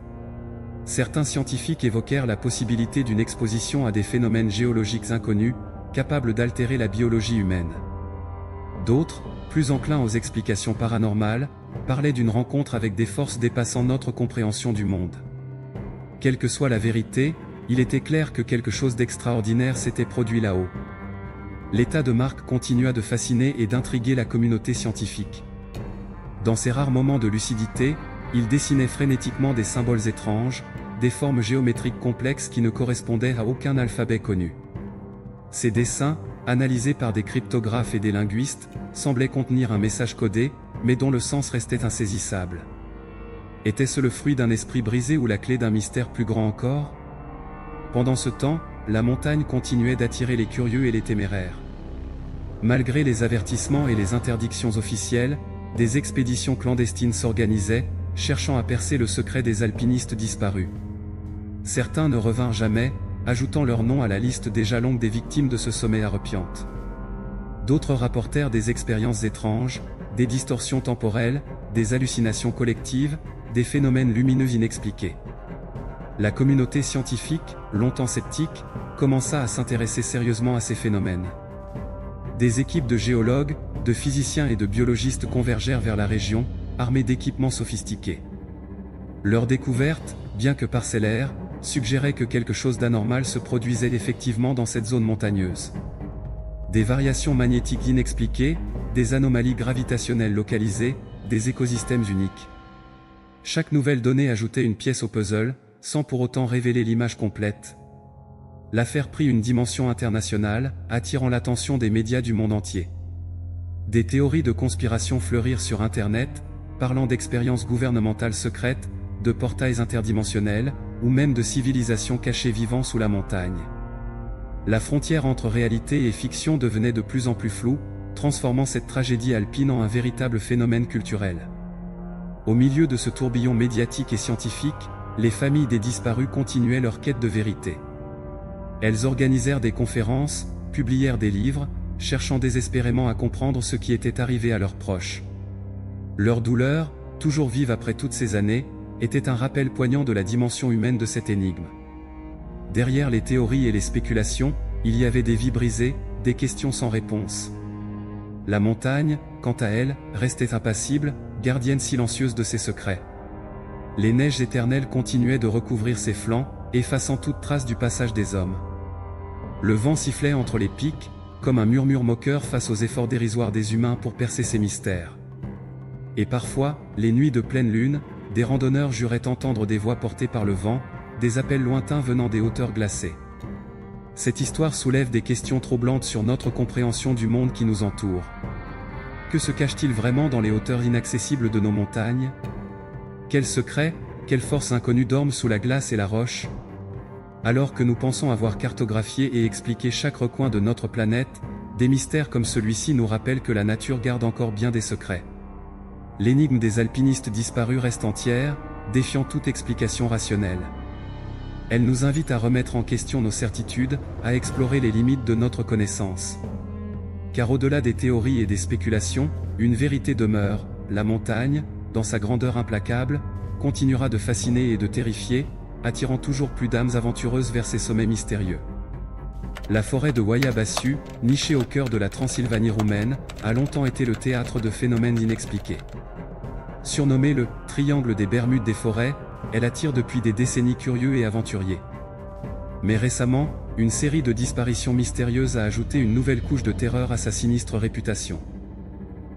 Certains scientifiques évoquèrent la possibilité d'une exposition à des phénomènes géologiques inconnus, capables d'altérer la biologie humaine. D'autres, plus enclins aux explications paranormales, parlaient d'une rencontre avec des forces dépassant notre compréhension du monde. Quelle que soit la vérité, il était clair que quelque chose d'extraordinaire s'était produit là-haut. L'état de Mark continua de fasciner et d'intriguer la communauté scientifique. Dans ses rares moments de lucidité, il dessinait frénétiquement des symboles étranges, des formes géométriques complexes qui ne correspondaient à aucun alphabet connu. Ces dessins, analysés par des cryptographes et des linguistes, semblaient contenir un message codé, mais dont le sens restait insaisissable. Était-ce le fruit d'un esprit brisé ou la clé d'un mystère plus grand encore? Pendant ce temps, la montagne continuait d'attirer les curieux et les téméraires. Malgré les avertissements et les interdictions officielles, des expéditions clandestines s'organisaient, cherchant à percer le secret des alpinistes disparus. Certains ne revinrent jamais, ajoutant leur nom à la liste déjà longue des victimes de ce sommet à Repiante. D'autres rapportèrent des expériences étranges, des distorsions temporelles, des hallucinations collectives, des phénomènes lumineux inexpliqués. La communauté scientifique, longtemps sceptique, commença à s'intéresser sérieusement à ces phénomènes. Des équipes de géologues, de physiciens et de biologistes convergèrent vers la région, armés d'équipements sophistiqués. Leur découverte, bien que parcellaire, suggérait que quelque chose d'anormal se produisait effectivement dans cette zone montagneuse. Des variations magnétiques inexpliquées, des anomalies gravitationnelles localisées, des écosystèmes uniques. Chaque nouvelle donnée ajoutait une pièce au puzzle, sans pour autant révéler l'image complète. L'affaire prit une dimension internationale, attirant l'attention des médias du monde entier. Des théories de conspiration fleurirent sur Internet, parlant d'expériences gouvernementales secrètes, de portails interdimensionnels, ou même de civilisations cachées vivant sous la montagne. La frontière entre réalité et fiction devenait de plus en plus floue, transformant cette tragédie alpine en un véritable phénomène culturel. Au milieu de ce tourbillon médiatique et scientifique, les familles des disparus continuaient leur quête de vérité. Elles organisèrent des conférences, publièrent des livres, cherchant désespérément à comprendre ce qui était arrivé à leurs proches. Leur douleur, toujours vive après toutes ces années, était un rappel poignant de la dimension humaine de cette énigme. Derrière les théories et les spéculations, il y avait des vies brisées, des questions sans réponse. La montagne, quant à elle, restait impassible, gardienne silencieuse de ses secrets. Les neiges éternelles continuaient de recouvrir ses flancs, effaçant toute trace du passage des hommes. Le vent sifflait entre les pics, comme un murmure moqueur face aux efforts dérisoires des humains pour percer ces mystères. Et parfois, les nuits de pleine lune, des randonneurs juraient entendre des voix portées par le vent, des appels lointains venant des hauteurs glacées. Cette histoire soulève des questions troublantes sur notre compréhension du monde qui nous entoure. Que se cache-t-il vraiment dans les hauteurs inaccessibles de nos montagnes? Quels secrets, quelles forces inconnues dorment sous la glace et la roche? Alors que nous pensons avoir cartographié et expliqué chaque recoin de notre planète, des mystères comme celui-ci nous rappellent que la nature garde encore bien des secrets. L'énigme des alpinistes disparus reste entière, défiant toute explication rationnelle. Elle nous invite à remettre en question nos certitudes, à explorer les limites de notre connaissance. Car au-delà des théories et des spéculations, une vérité demeure: la montagne, dans sa grandeur implacable, continuera de fasciner et de terrifier, attirant toujours plus d'âmes aventureuses vers ses sommets mystérieux. La forêt de Wayabassu, nichée au cœur de la Transylvanie roumaine, a longtemps été le théâtre de phénomènes inexpliqués. Surnommée le « triangle des Bermudes des forêts », elle attire depuis des décennies curieux et aventuriers. Mais récemment, une série de disparitions mystérieuses a ajouté une nouvelle couche de terreur à sa sinistre réputation.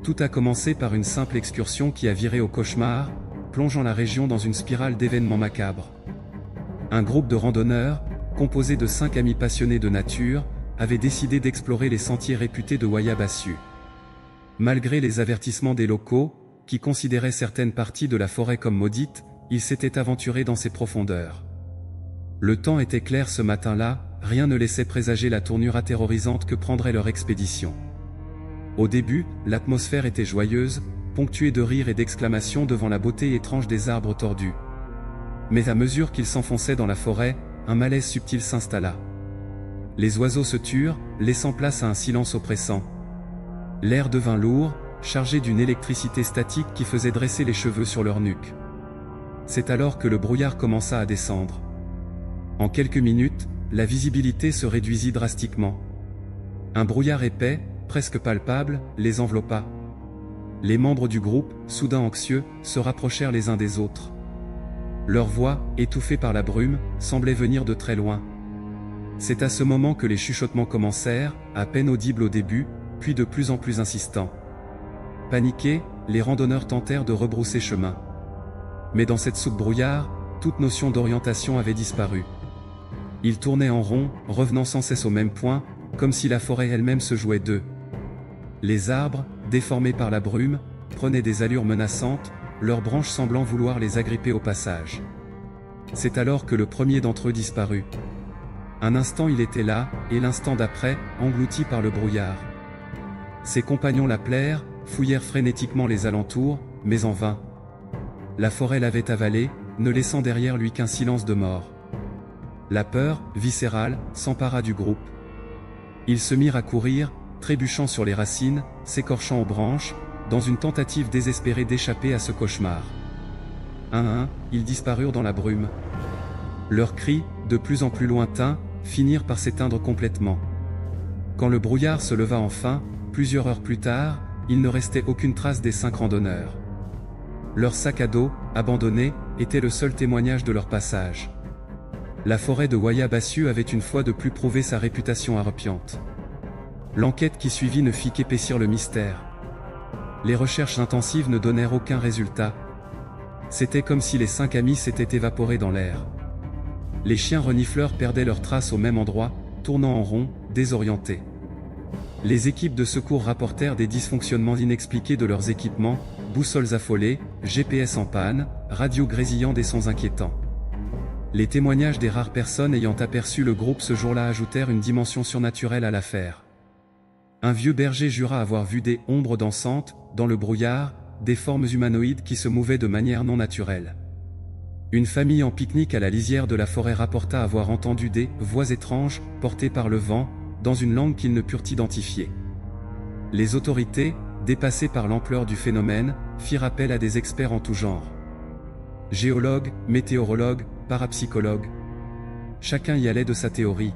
Tout a commencé par une simple excursion qui a viré au cauchemar, plongeant la région dans une spirale d'événements macabres. Un groupe de randonneurs, composé de 5 amis passionnés de nature, avait décidé d'explorer les sentiers réputés de Wayabassu. Malgré les avertissements des locaux, qui considéraient certaines parties de la forêt comme maudites, ils s'étaient aventurés dans ses profondeurs. Le temps était clair ce matin-là, rien ne laissait présager la tournure atterrorisante que prendrait leur expédition. Au début, l'atmosphère était joyeuse, ponctuée de rires et d'exclamations devant la beauté étrange des arbres tordus. Mais à mesure qu'ils s'enfonçaient dans la forêt, un malaise subtil s'installa. Les oiseaux se turent, laissant place à un silence oppressant. L'air devint lourd, chargé d'une électricité statique qui faisait dresser les cheveux sur leur nuque. C'est alors que le brouillard commença à descendre. En quelques minutes, la visibilité se réduisit drastiquement. Un brouillard épais, presque palpable, les enveloppa. Les membres du groupe, soudain anxieux, se rapprochèrent les uns des autres. Leur voix, étouffée par la brume, semblait venir de très loin. C'est à ce moment que les chuchotements commencèrent, à peine audibles au début, puis de plus en plus insistants. Paniqués, les randonneurs tentèrent de rebrousser chemin. Mais dans cette soupe brouillard, toute notion d'orientation avait disparu. Ils tournaient en rond, revenant sans cesse au même point, comme si la forêt elle-même se jouait d'eux. Les arbres, déformés par la brume, prenaient des allures menaçantes, leurs branches semblant vouloir les agripper au passage. C'est alors que le premier d'entre eux disparut. Un instant il était là, et l'instant d'après, englouti par le brouillard. Ses compagnons l'appelèrent, fouillèrent frénétiquement les alentours, mais en vain. La forêt l'avait avalé, ne laissant derrière lui qu'un silence de mort. La peur, viscérale, s'empara du groupe. Ils se mirent à courir, trébuchant sur les racines, s'écorchant aux branches, dans une tentative désespérée d'échapper à ce cauchemar. Un à un, ils disparurent dans la brume. Leurs cris, de plus en plus lointains, finirent par s'éteindre complètement. Quand le brouillard se leva enfin, plusieurs heures plus tard, il ne restait aucune trace des 5 randonneurs. Leur sac à dos, abandonné, était le seul témoignage de leur passage. La forêt de Wayabassu avait une fois de plus prouvé sa réputation harpiante. L'enquête qui suivit ne fit qu'épaissir le mystère. Les recherches intensives ne donnèrent aucun résultat. C'était comme si les 5 amis s'étaient évaporés dans l'air. Les chiens renifleurs perdaient leurs traces au même endroit, tournant en rond, désorientés. Les équipes de secours rapportèrent des dysfonctionnements inexpliqués de leurs équipements, boussoles affolées, GPS en panne, radios grésillant des sons inquiétants. Les témoignages des rares personnes ayant aperçu le groupe ce jour-là ajoutèrent une dimension surnaturelle à l'affaire. Un vieux berger jura avoir vu des ombres dansantes, dans le brouillard, des formes humanoïdes qui se mouvaient de manière non naturelle. Une famille en pique-nique à la lisière de la forêt rapporta avoir entendu des voix étranges, portées par le vent, dans une langue qu'ils ne purent identifier. Les autorités, dépassées par l'ampleur du phénomène, firent appel à des experts en tout genre. Géologues, météorologues, parapsychologues. Chacun y allait de sa théorie.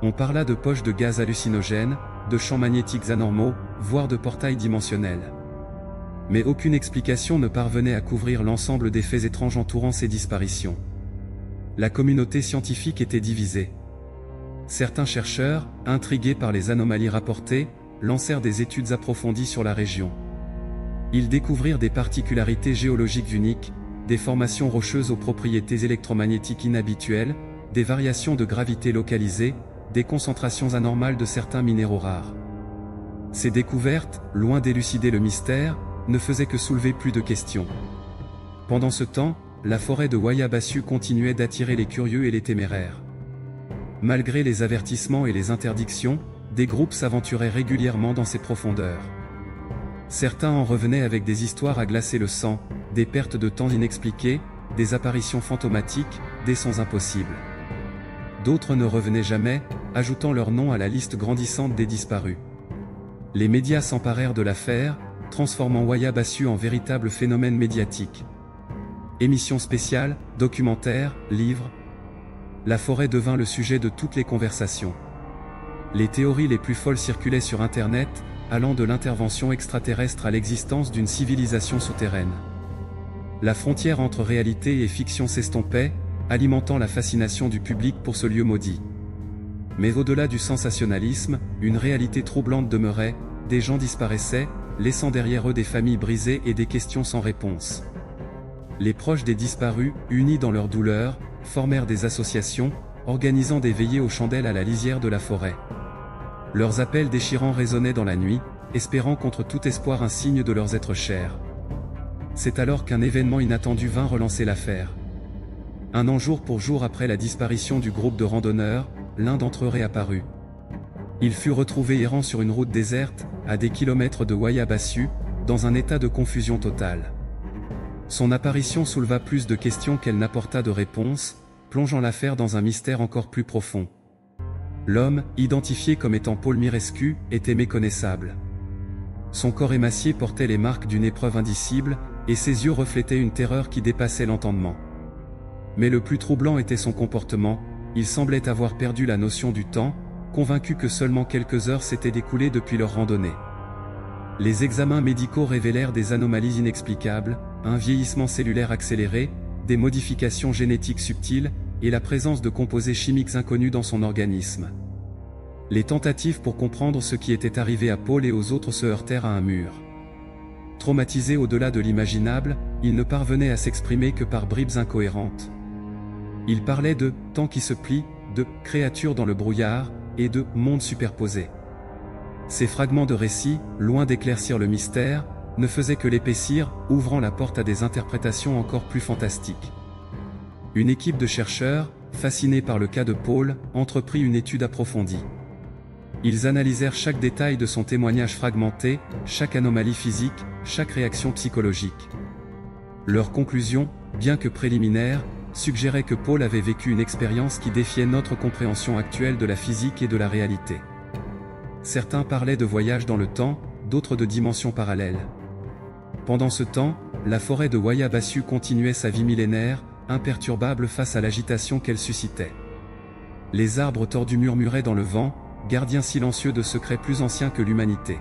On parla de poches de gaz hallucinogènes, de champs magnétiques anormaux, voire de portails dimensionnels. Mais aucune explication ne parvenait à couvrir l'ensemble des faits étranges entourant ces disparitions. La communauté scientifique était divisée. Certains chercheurs, intrigués par les anomalies rapportées, lancèrent des études approfondies sur la région. Ils découvrirent des particularités géologiques uniques, des formations rocheuses aux propriétés électromagnétiques inhabituelles, des variations de gravité localisées, des concentrations anormales de certains minéraux rares. Ces découvertes, loin d'élucider le mystère, ne faisaient que soulever plus de questions. Pendant ce temps, la forêt de Wayabassu continuait d'attirer les curieux et les téméraires. Malgré les avertissements et les interdictions, des groupes s'aventuraient régulièrement dans ces profondeurs. Certains en revenaient avec des histoires à glacer le sang, des pertes de temps inexpliquées, des apparitions fantomatiques, des sons impossibles. D'autres ne revenaient jamais, ajoutant leur nom à la liste grandissante des disparus. Les médias s'emparèrent de l'affaire, transformant Wayabassu en véritable phénomène médiatique. Émissions spéciales, documentaires, livres. La forêt devint le sujet de toutes les conversations. Les théories les plus folles circulaient sur Internet, allant de l'intervention extraterrestre à l'existence d'une civilisation souterraine. La frontière entre réalité et fiction s'estompait, alimentant la fascination du public pour ce lieu maudit. Mais au-delà du sensationnalisme, une réalité troublante demeurait, des gens disparaissaient, laissant derrière eux des familles brisées et des questions sans réponse. Les proches des disparus, unis dans leur douleur, formèrent des associations, organisant des veillées aux chandelles à la lisière de la forêt. Leurs appels déchirants résonnaient dans la nuit, espérant contre tout espoir un signe de leurs êtres chers. C'est alors qu'un événement inattendu vint relancer l'affaire. Un an jour pour jour après la disparition du groupe de randonneurs, l'un d'entre eux réapparut. Il fut retrouvé errant sur une route déserte, à des kilomètres de Wayabassu, dans un état de confusion totale. Son apparition souleva plus de questions qu'elle n'apporta de réponses, plongeant l'affaire dans un mystère encore plus profond. L'homme, identifié comme étant Paul Mirescu, était méconnaissable. Son corps émacié portait les marques d'une épreuve indicible, et ses yeux reflétaient une terreur qui dépassait l'entendement. Mais le plus troublant était son comportement, il semblait avoir perdu la notion du temps, convaincu que seulement quelques heures s'étaient écoulées depuis leur randonnée. Les examens médicaux révélèrent des anomalies inexplicables, un vieillissement cellulaire accéléré, des modifications génétiques subtiles, et la présence de composés chimiques inconnus dans son organisme. Les tentatives pour comprendre ce qui était arrivé à Paul et aux autres se heurtèrent à un mur. Traumatisé au-delà de l'imaginable, il ne parvenait à s'exprimer que par bribes incohérentes. Il parlait de « temps qui se plie », de « créatures dans le brouillard » et de « monde superposé ». Ces fragments de récits, loin d'éclaircir le mystère, ne faisaient que l'épaissir, ouvrant la porte à des interprétations encore plus fantastiques. Une équipe de chercheurs, fascinés par le cas de Paul, entreprit une étude approfondie. Ils analysèrent chaque détail de son témoignage fragmenté, chaque anomalie physique, chaque réaction psychologique. Leur conclusion, bien que préliminaire, suggérait que Paul avait vécu une expérience qui défiait notre compréhension actuelle de la physique et de la réalité. Certains parlaient de voyage dans le temps, d'autres de dimensions parallèles. Pendant ce temps, la forêt de Wayabassu continuait sa vie millénaire, imperturbable face à l'agitation qu'elle suscitait. Les arbres tordus murmuraient dans le vent, gardiens silencieux de secrets plus anciens que l'humanité.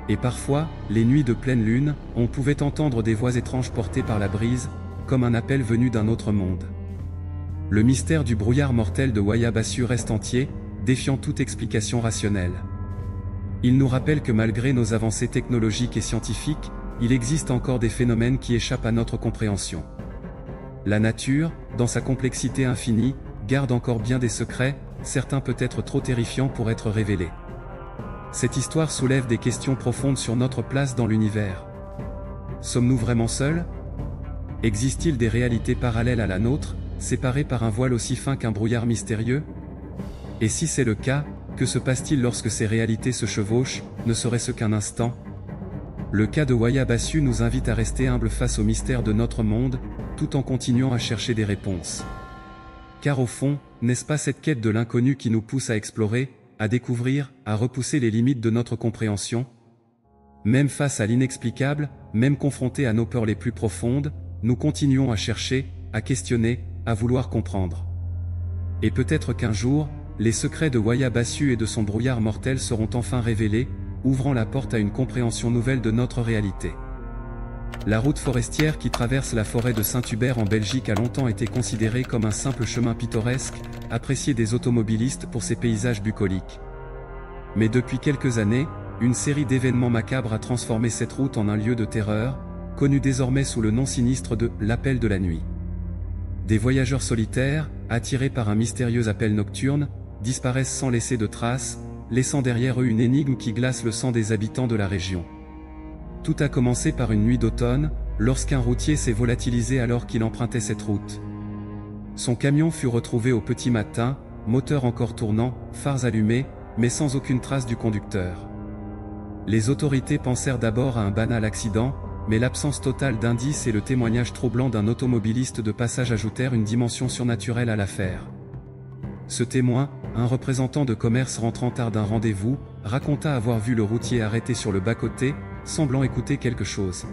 Et parfois, les nuits de pleine lune, on pouvait entendre des voix étranges portées par la brise, comme un appel venu d'un autre monde. Le mystère du brouillard mortel de Wayabassu reste entier, défiant toute explication rationnelle. Il nous rappelle que malgré nos avancées technologiques et scientifiques, il existe encore des phénomènes qui échappent à notre compréhension. La nature, dans sa complexité infinie, garde encore bien des secrets, certains peut-être trop terrifiants pour être révélés. Cette histoire soulève des questions profondes sur notre place dans l'univers. Sommes-nous vraiment seuls? Existe-t-il des réalités parallèles à la nôtre, séparées par un voile aussi fin qu'un brouillard mystérieux? Et si c'est le cas, que se passe-t-il lorsque ces réalités se chevauchent, ne serait-ce qu'un instant? Le cas de Wayabassu nous invite à rester humbles face au mystère de notre monde, tout en continuant à chercher des réponses. Car au fond, n'est-ce pas cette quête de l'inconnu qui nous pousse à explorer, à découvrir, à repousser les limites de notre compréhension? Même face à l'inexplicable, même confrontés à nos peurs les plus profondes, nous continuons à chercher, à questionner, à vouloir comprendre. Et peut-être qu'un jour, les secrets de Wayabassu et de son brouillard mortel seront enfin révélés, ouvrant la porte à une compréhension nouvelle de notre réalité. La route forestière qui traverse la forêt de Saint-Hubert en Belgique a longtemps été considérée comme un simple chemin pittoresque, apprécié des automobilistes pour ses paysages bucoliques. Mais depuis quelques années, une série d'événements macabres a transformé cette route en un lieu de terreur, connu désormais sous le nom sinistre de « l'appel de la nuit ». Des voyageurs solitaires, attirés par un mystérieux appel nocturne, disparaissent sans laisser de traces, laissant derrière eux une énigme qui glace le sang des habitants de la région. Tout a commencé par une nuit d'automne, lorsqu'un routier s'est volatilisé alors qu'il empruntait cette route. Son camion fut retrouvé au petit matin, moteur encore tournant, phares allumés, mais sans aucune trace du conducteur. Les autorités pensèrent d'abord à un banal accident, mais l'absence totale d'indices et le témoignage troublant d'un automobiliste de passage ajoutèrent une dimension surnaturelle à l'affaire. Ce témoin, un représentant de commerce rentrant tard d'un rendez-vous, raconta avoir vu le routier arrêté sur le bas-côté, semblant écouter quelque chose.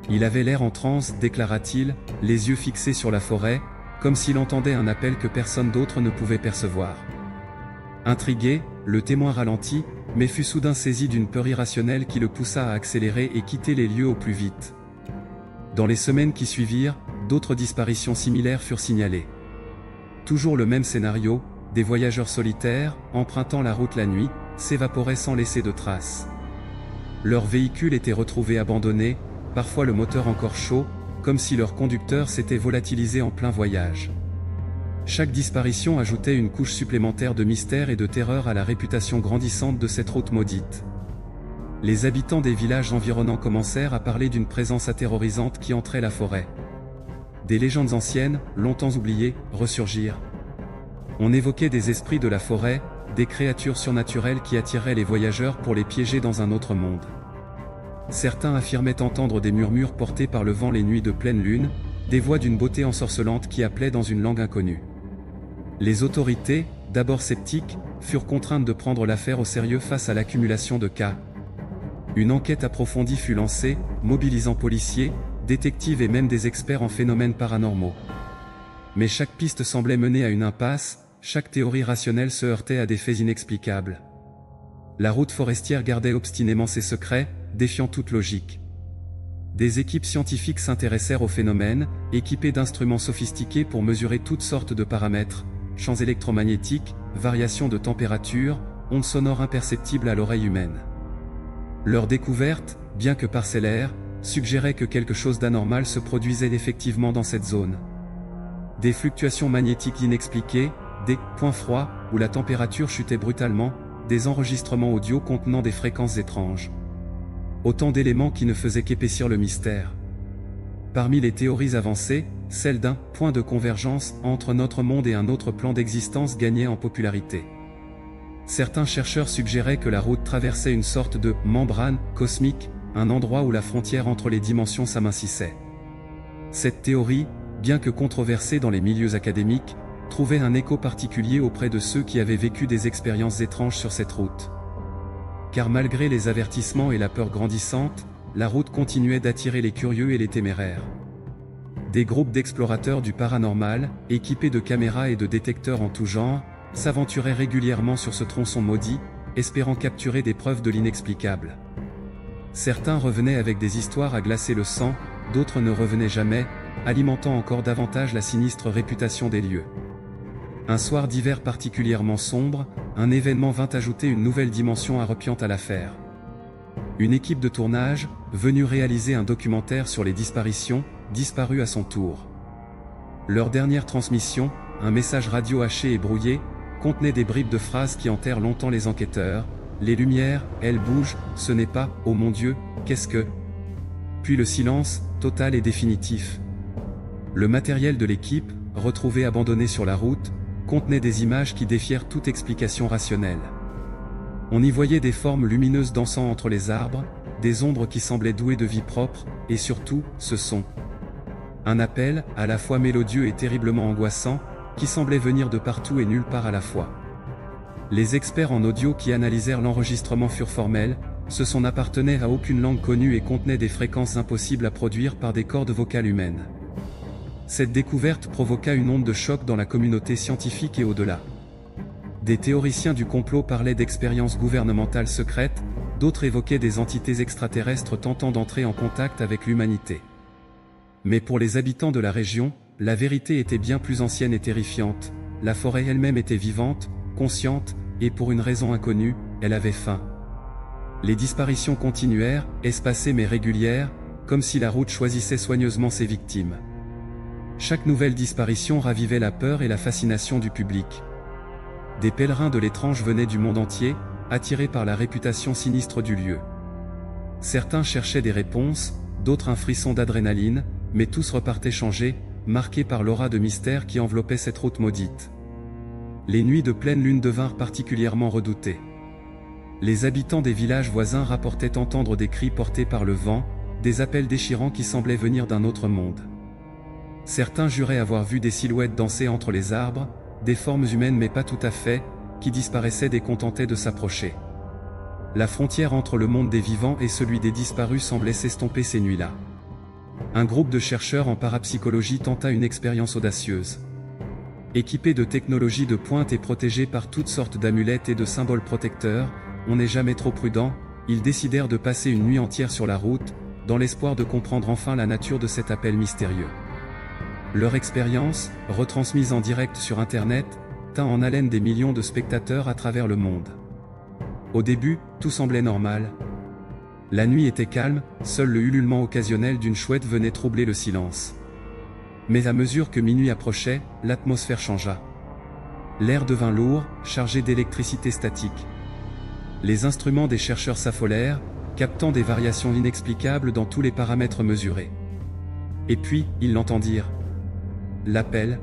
Il avait l'air en transe, déclara-t-il, les yeux fixés sur la forêt, comme s'il entendait un appel que personne d'autre ne pouvait percevoir. Intrigué, le témoin ralentit, mais fut soudain saisi d'une peur irrationnelle qui le poussa à accélérer et quitter les lieux au plus vite. Dans les semaines qui suivirent, d'autres disparitions similaires furent signalées. Toujours le même scénario, des voyageurs solitaires, empruntant la route la nuit, s'évaporaient sans laisser de traces. Leur véhicule était retrouvé abandonné, parfois le moteur encore chaud, comme si leur conducteur s'était volatilisé en plein voyage. Chaque disparition ajoutait une couche supplémentaire de mystère et de terreur à la réputation grandissante de cette route maudite. Les habitants des villages environnants commencèrent à parler d'une présence aterrorisante qui entrait la forêt. Des légendes anciennes, longtemps oubliées, ressurgirent. On évoquait des esprits de la forêt, des créatures surnaturelles qui attireraient les voyageurs pour les piéger dans un autre monde. Certains affirmaient entendre des murmures portés par le vent les nuits de pleine lune, des voix d'une beauté ensorcelante qui appelaient dans une langue inconnue. Les autorités, d'abord sceptiques, furent contraintes de prendre l'affaire au sérieux face à l'accumulation de cas. Une enquête approfondie fut lancée, mobilisant policiers, détectives et même des experts en phénomènes paranormaux. Mais chaque piste semblait mener à une impasse, chaque théorie rationnelle se heurtait à des faits inexplicables. La route forestière gardait obstinément ses secrets, défiant toute logique. Des équipes scientifiques s'intéressèrent au phénomène, équipées d'instruments sophistiqués pour mesurer toutes sortes de paramètres, champs électromagnétiques, variations de température, ondes sonores imperceptibles à l'oreille humaine. Leur découverte, bien que parcellaire, suggérait que quelque chose d'anormal se produisait effectivement dans cette zone. Des fluctuations magnétiques inexpliquées, des points froids, où la température chutait brutalement, des enregistrements audio contenant des fréquences étranges. Autant d'éléments qui ne faisaient qu'épaissir le mystère. Parmi les théories avancées, celle d'un point de convergence entre notre monde et un autre plan d'existence gagnait en popularité. Certains chercheurs suggéraient que la route traversait une sorte de membrane cosmique, un endroit où la frontière entre les dimensions s'amincissait. Cette théorie, bien que controversée dans les milieux académiques, trouvait un écho particulier auprès de ceux qui avaient vécu des expériences étranges sur cette route. Car malgré les avertissements et la peur grandissante, la route continuait d'attirer les curieux et les téméraires. Des groupes d'explorateurs du paranormal, équipés de caméras et de détecteurs en tout genre, s'aventuraient régulièrement sur ce tronçon maudit, espérant capturer des preuves de l'inexplicable. Certains revenaient avec des histoires à glacer le sang, d'autres ne revenaient jamais, alimentant encore davantage la sinistre réputation des lieux. Un soir d'hiver particulièrement sombre, un événement vint ajouter une nouvelle dimension arrepiante à l'affaire. Une équipe de tournage, venue réaliser un documentaire sur les disparitions, disparut à son tour. Leur dernière transmission, un message radio haché et brouillé, contenait des bribes de phrases qui hantèrent longtemps les enquêteurs. Les lumières, elles bougent, ce n'est pas, oh mon Dieu, qu'est-ce que... Puis le silence, total et définitif. Le matériel de l'équipe, retrouvé abandonné sur la route, contenait des images qui défièrent toute explication rationnelle. On y voyait des formes lumineuses dansant entre les arbres, des ombres qui semblaient douées de vie propre, et surtout, ce son. Un appel, à la fois mélodieux et terriblement angoissant, qui semblait venir de partout et nulle part à la fois. Les experts en audio qui analysèrent l'enregistrement furent formels, ce son n'appartenait à aucune langue connue et contenait des fréquences impossibles à produire par des cordes vocales humaines. Cette découverte provoqua une onde de choc dans la communauté scientifique et au-delà. Des théoriciens du complot parlaient d'expériences gouvernementales secrètes, d'autres évoquaient des entités extraterrestres tentant d'entrer en contact avec l'humanité. Mais pour les habitants de la région, la vérité était bien plus ancienne et terrifiante. La forêt elle-même était vivante, consciente, et pour une raison inconnue, elle avait faim. Les disparitions continuèrent, espacées mais régulières, comme si la route choisissait soigneusement ses victimes. Chaque nouvelle disparition ravivait la peur et la fascination du public. Des pèlerins de l'étrange venaient du monde entier, attirés par la réputation sinistre du lieu. Certains cherchaient des réponses, d'autres un frisson d'adrénaline, mais tous repartaient changés, marqués par l'aura de mystère qui enveloppait cette route maudite. Les nuits de pleine lune devinrent particulièrement redoutées. Les habitants des villages voisins rapportaient entendre des cris portés par le vent, des appels déchirants qui semblaient venir d'un autre monde. Certains juraient avoir vu des silhouettes danser entre les arbres, des formes humaines mais pas tout à fait, qui disparaissaient dès qu'on tentait de s'approcher. La frontière entre le monde des vivants et celui des disparus semblait s'estomper ces nuits-là. Un groupe de chercheurs en parapsychologie tenta une expérience audacieuse. Équipés de technologies de pointe et protégés par toutes sortes d'amulettes et de symboles protecteurs, on n'est jamais trop prudent, ils décidèrent de passer une nuit entière sur la route, dans l'espoir de comprendre enfin la nature de cet appel mystérieux. Leur expérience, retransmise en direct sur Internet, tint en haleine des millions de spectateurs à travers le monde. Au début, tout semblait normal. La nuit était calme, seul le ululement occasionnel d'une chouette venait troubler le silence. Mais à mesure que minuit approchait, l'atmosphère changea. L'air devint lourd, chargé d'électricité statique. Les instruments des chercheurs s'affolèrent, captant des variations inexplicables dans tous les paramètres mesurés. Et puis, ils l'entendirent. l'appel.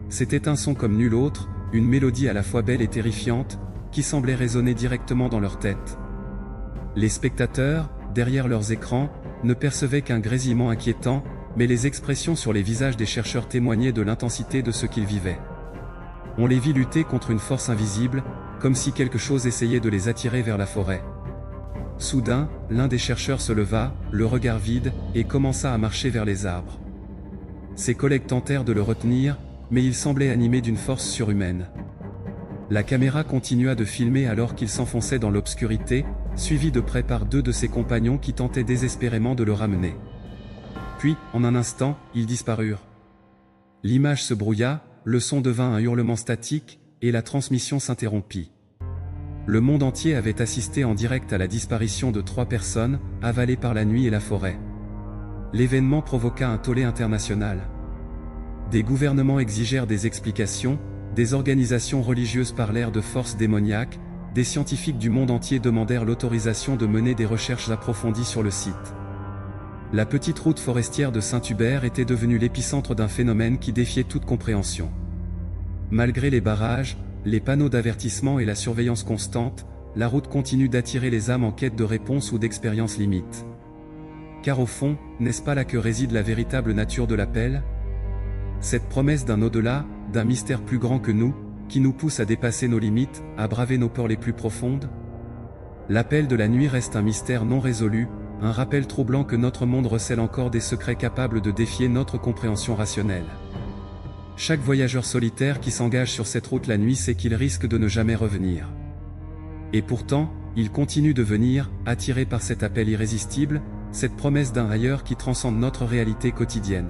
C'était un son comme nul autre, une mélodie à la fois belle et terrifiante, qui semblait résonner directement dans leur tête. Les spectateurs, derrière leurs écrans, ne percevaient qu'un grésillement inquiétant, mais les expressions sur les visages des chercheurs témoignaient de l'intensité de ce qu'ils vivaient. On les vit lutter contre une force invisible, comme si quelque chose essayait de les attirer vers la forêt. Soudain, l'un des chercheurs se leva, le regard vide, et commença à marcher vers les arbres. Ses collègues tentèrent de le retenir, mais il semblait animé d'une force surhumaine. La caméra continua de filmer alors qu'il s'enfonçait dans l'obscurité, suivi de près par deux de ses compagnons qui tentaient désespérément de le ramener. Puis, en un instant, ils disparurent. L'image se brouilla, le son devint un hurlement statique, et la transmission s'interrompit. Le monde entier avait assisté en direct à la disparition de 3 personnes, avalées par la nuit et la forêt. L'événement provoqua un tollé international. Des gouvernements exigèrent des explications, des organisations religieuses parlèrent de forces démoniaques, des scientifiques du monde entier demandèrent l'autorisation de mener des recherches approfondies sur le site. La petite route forestière de Saint-Hubert était devenue l'épicentre d'un phénomène qui défiait toute compréhension. Malgré les barrages, les panneaux d'avertissement et la surveillance constante, la route continue d'attirer les âmes en quête de réponses ou d'expériences limites. Car au fond, n'est-ce pas là que réside la véritable nature de l'appel ? Cette promesse d'un au-delà, d'un mystère plus grand que nous, qui nous pousse à dépasser nos limites, à braver nos peurs les plus profondes ? L'appel de la nuit reste un mystère non résolu, un rappel troublant que notre monde recèle encore des secrets capables de défier notre compréhension rationnelle. Chaque voyageur solitaire qui s'engage sur cette route la nuit sait qu'il risque de ne jamais revenir. Et pourtant, il continue de venir, attiré par cet appel irrésistible, cette promesse d'un ailleurs qui transcende notre réalité quotidienne.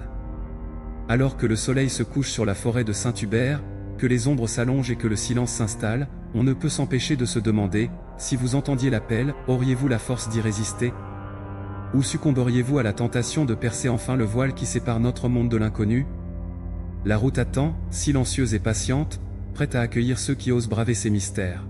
Alors que le soleil se couche sur la forêt de Saint-Hubert, que les ombres s'allongent et que le silence s'installe, on ne peut s'empêcher de se demander, si vous entendiez l'appel, auriez-vous la force d'y résister ? Ou succomberiez-vous à la tentation de percer enfin le voile qui sépare notre monde de l'inconnu ? La route attend, silencieuse et patiente, prête à accueillir ceux qui osent braver ces mystères.